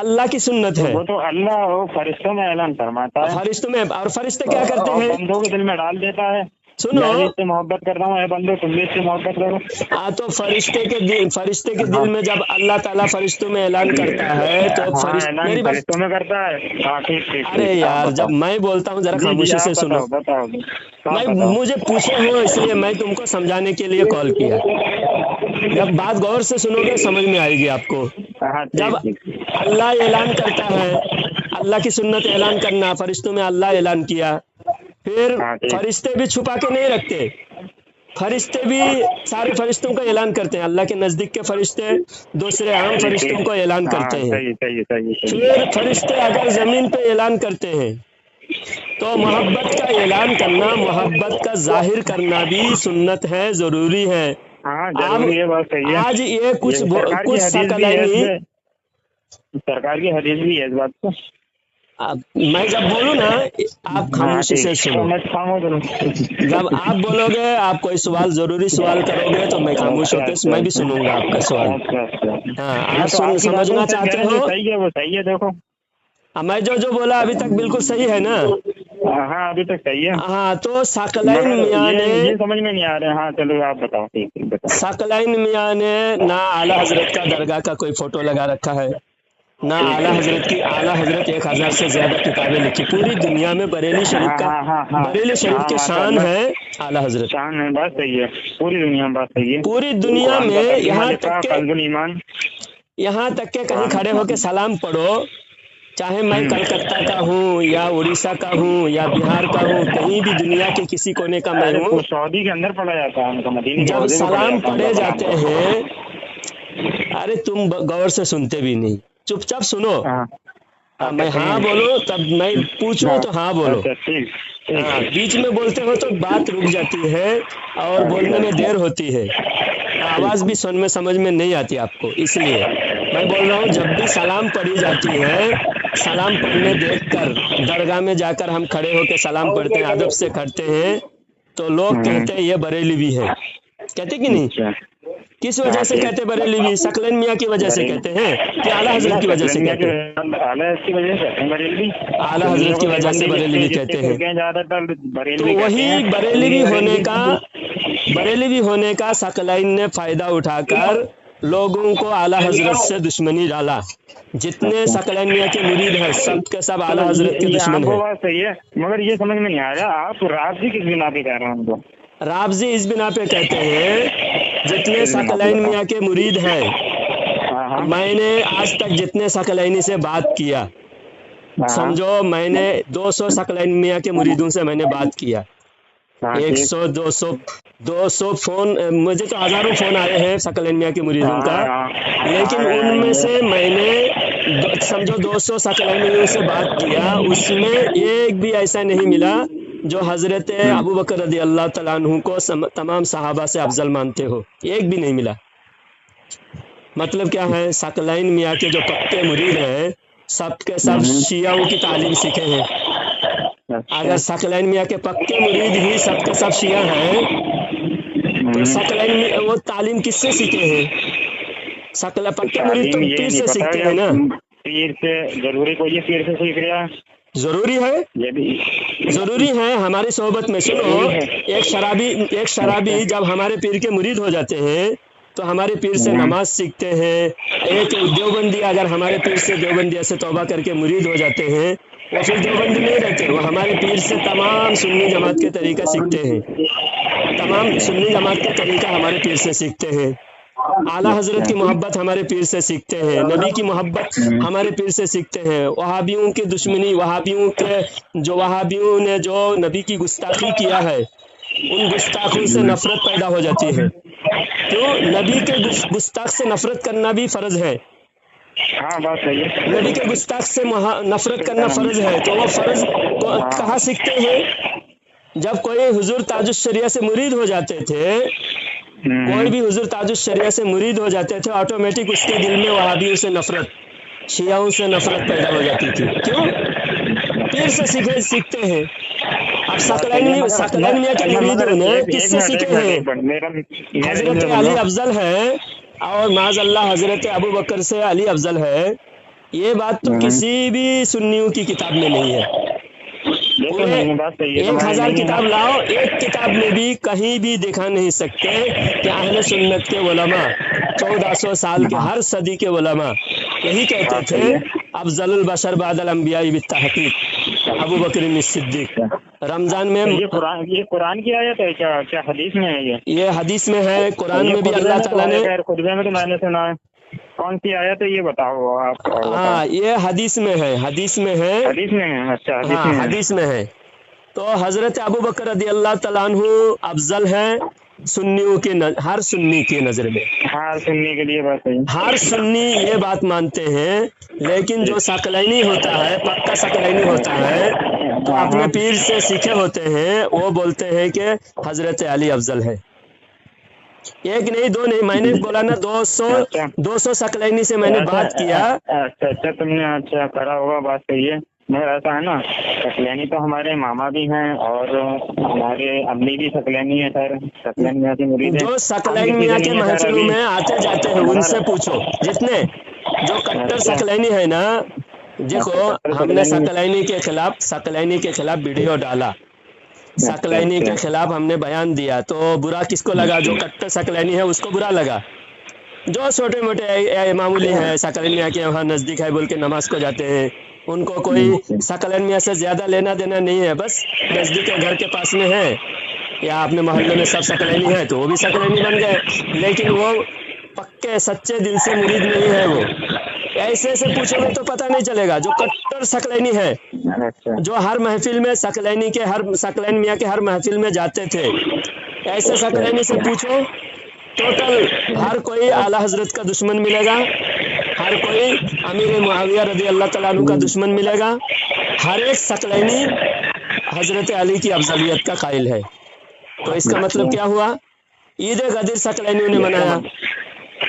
اللہ کی سنت ہے۔ وہ تو اللہ فرشتوں میں اعلان فرماتا ہے، فرشتوں میں، اور فرشتے کیا کرتے ہیں؟ بندوں کے دل میں ڈال دیتا ہے، سنو، میں اس سے محبت کرتا ہوں، اے بندو تم بھی اس سے محبت کرو۔ تو فرشتے کے دل میں جب اللہ تعالیٰ فرشتوں میں اعلان کرتا ہے تو فرشتوں میں کرتا ہے۔ ہاں ٹھیک ٹھیک۔ ارے یار جب میں بولتا ہوں ذرا خاموشی سے سنو، مجھے پوچھے ہو اس لیے میں تم کو سمجھانے کے لیے کال کیا، جب بات غور سے سنو گے سمجھ میں آئے گی آپ کو۔ جب اللہ اعلان کرتا ہے، अल्लाह की सुन्नत ऐलान करना, फरिश्तों में अल्लाह ऐलान किया। फिर हाँ, ठीक। फरिश्ते भी छुपा के नहीं रखते, फरिश्ते भी सारे फरिश्तों का ऐलान करते हैं। अल्लाह के नजदीक के फरिश्ते दूसरे आम फरिश्तों को ऐलान करते हैं। सही सही सही सही। फिर फरिश्ते अगर जमीन पे ऐलान करते हैं तो मोहब्बत का ऐलान करना, मोहब्बत का जाहिर करना भी सुन्नत है, जरूरी है। हाँ जरूरी है, बात सही है। आज ये कुछ सरकार की कुछ हदीस भी है सकलाइनी, इसमें, सरकार की हदीस भी है इस बात को। मैं जब बोलूँ ना आप खामोशी से सुनो। मैं खामोश हूँ। जब आप बोलोगे, आप कोई सवाल जरूरी सवाल करोगे तो मैं खामोश होकर मैं भी सुनूंगा आपका सवाल। हाँ, आप समझना चाहते हो? सही है, वो सही है। देखो मैं जो बोला अभी तक बिल्कुल सही है ना? हाँ अभी तक सही है। हाँ, तो सकलाइन मियाँ ने, ये समझ में नहीं आ रहा है। हाँ चलो आप बताओ। ठीक बताओ। सकलाइन मियाँ ने ना आला हजरत का दरगाह का कोई फोटो लगा रखा है, ना आला हजरत की। आला हजरत 1000 से ज्यादा किताबें लिखी पूरी दुनिया में। बरेली शरीफ का, बरेली शरीफ की शान है आला हजरत। शान है, बात सही है। पूरी दुनिया में बात सही है। पूरी दुनिया में यहाँ तक के कहीं खड़े होके सलाम पढ़ो, चाहे मैं कलकत्ता का हूँ या उड़ीसा का हूँ या बिहार का हूँ, कहीं भी दुनिया के किसी कोने का मैं हूँ, सऊदी के अंदर पढ़ा जाता है उनका, मदीने जब सलाम पढ़े जाते हैं, अरे तुम गौर से सुनते भी नहीं, चुपचाप सुनो। मैं हाँ बोलो तब मैं पूछूं तो हाँ बोलो। हाँ, बीच में बोलते हो तो बात रुक जाती है और बोलने में देर होती है, आवाज भी सुन में समझ में नहीं आती आपको। इसलिए मैं बोल रहा हूँ, जब भी सलाम पढ़ी जाती है, सलाम पढ़ने देखकर दरगाह में जाकर हम खड़े होकर सलाम पढ़ते हैं, अदब से करते हैं, तो लोग कहते हैं ये बरेली भी है। कहते कि नहीं? किस वजह से कहते बरेली भी? सकलैन मियाँ की वजह से कहते हैं कि आला हजरत की वजह से कहते हैं? आला हजरत की वजह से बरेली भी कहते हैं। तो वही बरेली भी होने का सकलैन ने फायदा उठाकर लोगों को आला हजरत से दुश्मनी डाला। जितने सकलैन मियाँ के मुरीद हैं सब के सब आला हजरत के दुश्मन हैं। बात सही है, मगर ये समझ में नहीं आ रहा आप राबजी किस बिना पे कह रहे हैं उनको? राबजी इस बिना पे कहते हैं, जितने सकलैन मियाँ के मुरीद हैं, मैंने आज तक जितने सकलैनी से बात किया, समझो मैंने 200 सकलैन मियाँ के मुरीदों से मैंने बात किया, 100 200 फोन, मुझे तो हजारों फोन आए हैं सकलैन मियाँ के मुरीदों का, लेकिन उनमें से मैंने समझो 200 सकलैन मियाँ से बात किया, उसमें एक भी ऐसा नहीं मिला जो हजरत अबू बकर रज़ी अल्लाह तआला अन्हु को तमाम सहाबा से अफजल मानते हो, एक भी नहीं मिला। मतलब क्या है, सकलैन मियाँ के जो पक्के मुरीद हैं सब के सब शियाओं की तालीम सीखे हैं। अगर सकलैन मियाँ के पक्के मुरीद ही सब के सब शिया हैं तो सकलैन मियाँ वो तालीम किससे सीखे हैं? पक्के मुरीद तो पीर से सीखते हैं ना। पीर से जरूरी कोई ये पीर से सीख रहा है? जरूरी है, ये भी जरूरी है। हमारी सोहबत में सुनो, एक शराबी जब हमारे पीर के मुरीद हो जाते हैं तो हमारे पीर से नमाज सीखते हैं। एक देवबंदी अगर हमारे पीर से देवबंदिया से तौबा करके मुरीद हो जाते हैं, वो फिर देवबंदी नहीं रहते, वो हमारे पीर से तमाम सुन्नी जमात के तरीका सीखते हैं, तमाम सुन्नी जमात के तरीका हमारे पीर से सीखते हैं। आला हजरत की मोहब्बत हमारे पीर से सीखते हैं, नबी की मोहब्बत हमारे पीर से सीखते हैं। वहाबियों की दुश्मनी, वहाबियों ने जो नबी की गुस्ताखी किया है, उन गुस्ताखों से नफरत पैदा हो जाती है। क्यों? नबी के गुस्ताख से नफरत करना भी फर्ज है। हाँ बात सही है, नबी के गुस्ताख से नफरत करना फर्ज है। तो वो फर्ज कहाँ सीखते हैं? जब कोई हुजूर ताजुश शरिया से मुरीद हो जाते थे, कोई भी हुजूर ताजुश शरिया से मुरीद हो जाते थे, ऑटोमेटिक उसके दिल में वहाबियों से नफरत, शियाओं से नफरत पैदा हो जाती थी। क्यों? पीर से सीखते हैं। अब सकलैन मियाँ के मुरीदों ने किससे सीखे हैं? हजरत अली अफजल है और माज़अल्लाह हजरत अबू बकर से अली अफजल है। ये बात तो किसी भी सुन्नियों की किताब में नहीं है। 1000 किताब लाओ, एक किताब में भी कहीं भी दिखा नहीं सकते कि अहले सुन्नत के उलमा 1400 साल के हर सदी के उलमा यही कहते थे, अफजलुल बशर बादल अंबिया बित्तहक़ीक़ अबू बकर सिद्दीक। रमजान में ये कुरान की आयत है क्या हदीस में है? ये हदीस में है, कुरान में भी अल्लाह ताला ने, खुतबे में तो मैंने सुना है। कौन सी आयत है ये बताओ आप। हाँ, ये हदीस में है, हदीस में है। हदीस में है, अच्छा हदीस हाँ, में है। हदीस में है। तो हजरत अबू बकर रदी अल्लाह तआला अन्हु अफजल है सुन्नियों के हर सुन्नी की नजर में। हाँ, सुनने के लिए बात है। हर सुन्नी ये बात मानते हैं, लेकिन जो सकलैनी होता है, पक्का सकलैनी होता है, तो अपने पीर से सीखे होते हैं, वो बोलते हैं कि हजरत अली अफजल है। एक नहीं, दो नहीं, मैंने बोला ना 200 सकलैनी से मैंने बात किया। अच्छा, तुमने अच्छा करा होगा, बात सही है। मगर ऐसा है ना, सकलैनी तो हमारे मामा भी हैं और हमारे अम्मी भी सकलैनी है सर, सकलैनी मियां के मुरीद हैं। जो सकलैनी मियां के महफिलों में आते जाते हैं उनसे पूछो, जितने जो कट्टर सकलैनी है ना। देखो, हमने सकलैनी के खिलाफ वीडियो डाला, सकलैनी के खिलाफ हमने बयान दिया, तो बुरा किसको लगा? जो कट्टर सकलैनी है उसको बुरा लगा। जो छोटे मोटे मामूली है, सकलैन मियां के वहाँ नजदीक है बोल के नमाज को जाते हैं, उनको कोई सकलैन मियां से ज्यादा लेना देना नहीं है, बस नजदीक के घर के पास में है, या अपने मोहल्ले में सब सकलैनी है तो वो भी सकलैनी बन गए। लेकिन वो पक्के सच्चे दिल से मुरीद नहीं है। वो ऐसे से पूछोगे तो पता नहीं चलेगा। जो कट्टर सकलैनी है, जो हर महफिल में सकलैन मियां के हर महफिल में जाते थे, ऐसे सकलैनी से पूछो, टोटल हर कोई आला हजरत का दुश्मन मिलेगा, हर कोई अमीर मुआविया रदी अल्लाह तआला अन्हु का दुश्मन मिलेगा। हर एक सकलैनी हजरत अली की अफजलियत का कायल है। तो इसका मतलब क्या हुआ? ईद गदीर सकलैनी ने मनाया।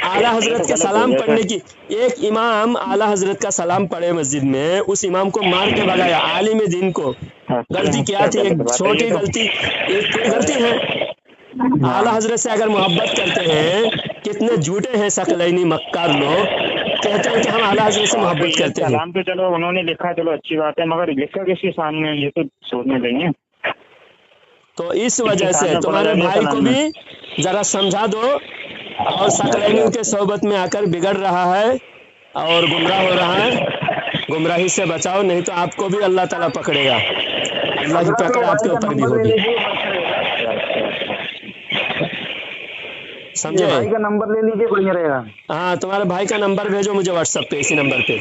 आला हजरत के सलाम पढ़ने की, एक इमाम आला हजरत का सलाम पढ़े मस्जिद में, उस इमाम को मार के भगाया। आलिम दीन को गलती क्या थी? एक छोटी गलती, एक कोई गलती है। आला हजरत से अगर मोहब्बत करते हैं, कितने झूठे हैं सकलैनी मक्कार लोग, कहते हैं कि हम आला हजरत से मोहब्बत करते हैं। सलाम तो चलो उन्होंने लिखा, चलो अच्छी बात है, मगर लिखा किसके सामने, ये तो सोचने देंगे। तो इस वजह से तुम्हारे भाई को भी जरा समझा दो, और सकलैनियों के सोबत में आकर बिगड़ रहा है और गुमराह हो रहा है, गुमराही से बचाओ, नहीं तो आपको भी अल्लाह ताला पकड़ेगा। अल्लाह की पकड़ आपके ऊपर भी होगी, समझे? भाई का नंबर ले लीजिए, बढ़िया रहेगा। हाँ, तुम्हारे भाई का नंबर भेजो मुझे व्हाट्सएप पे, इसी नंबर पे।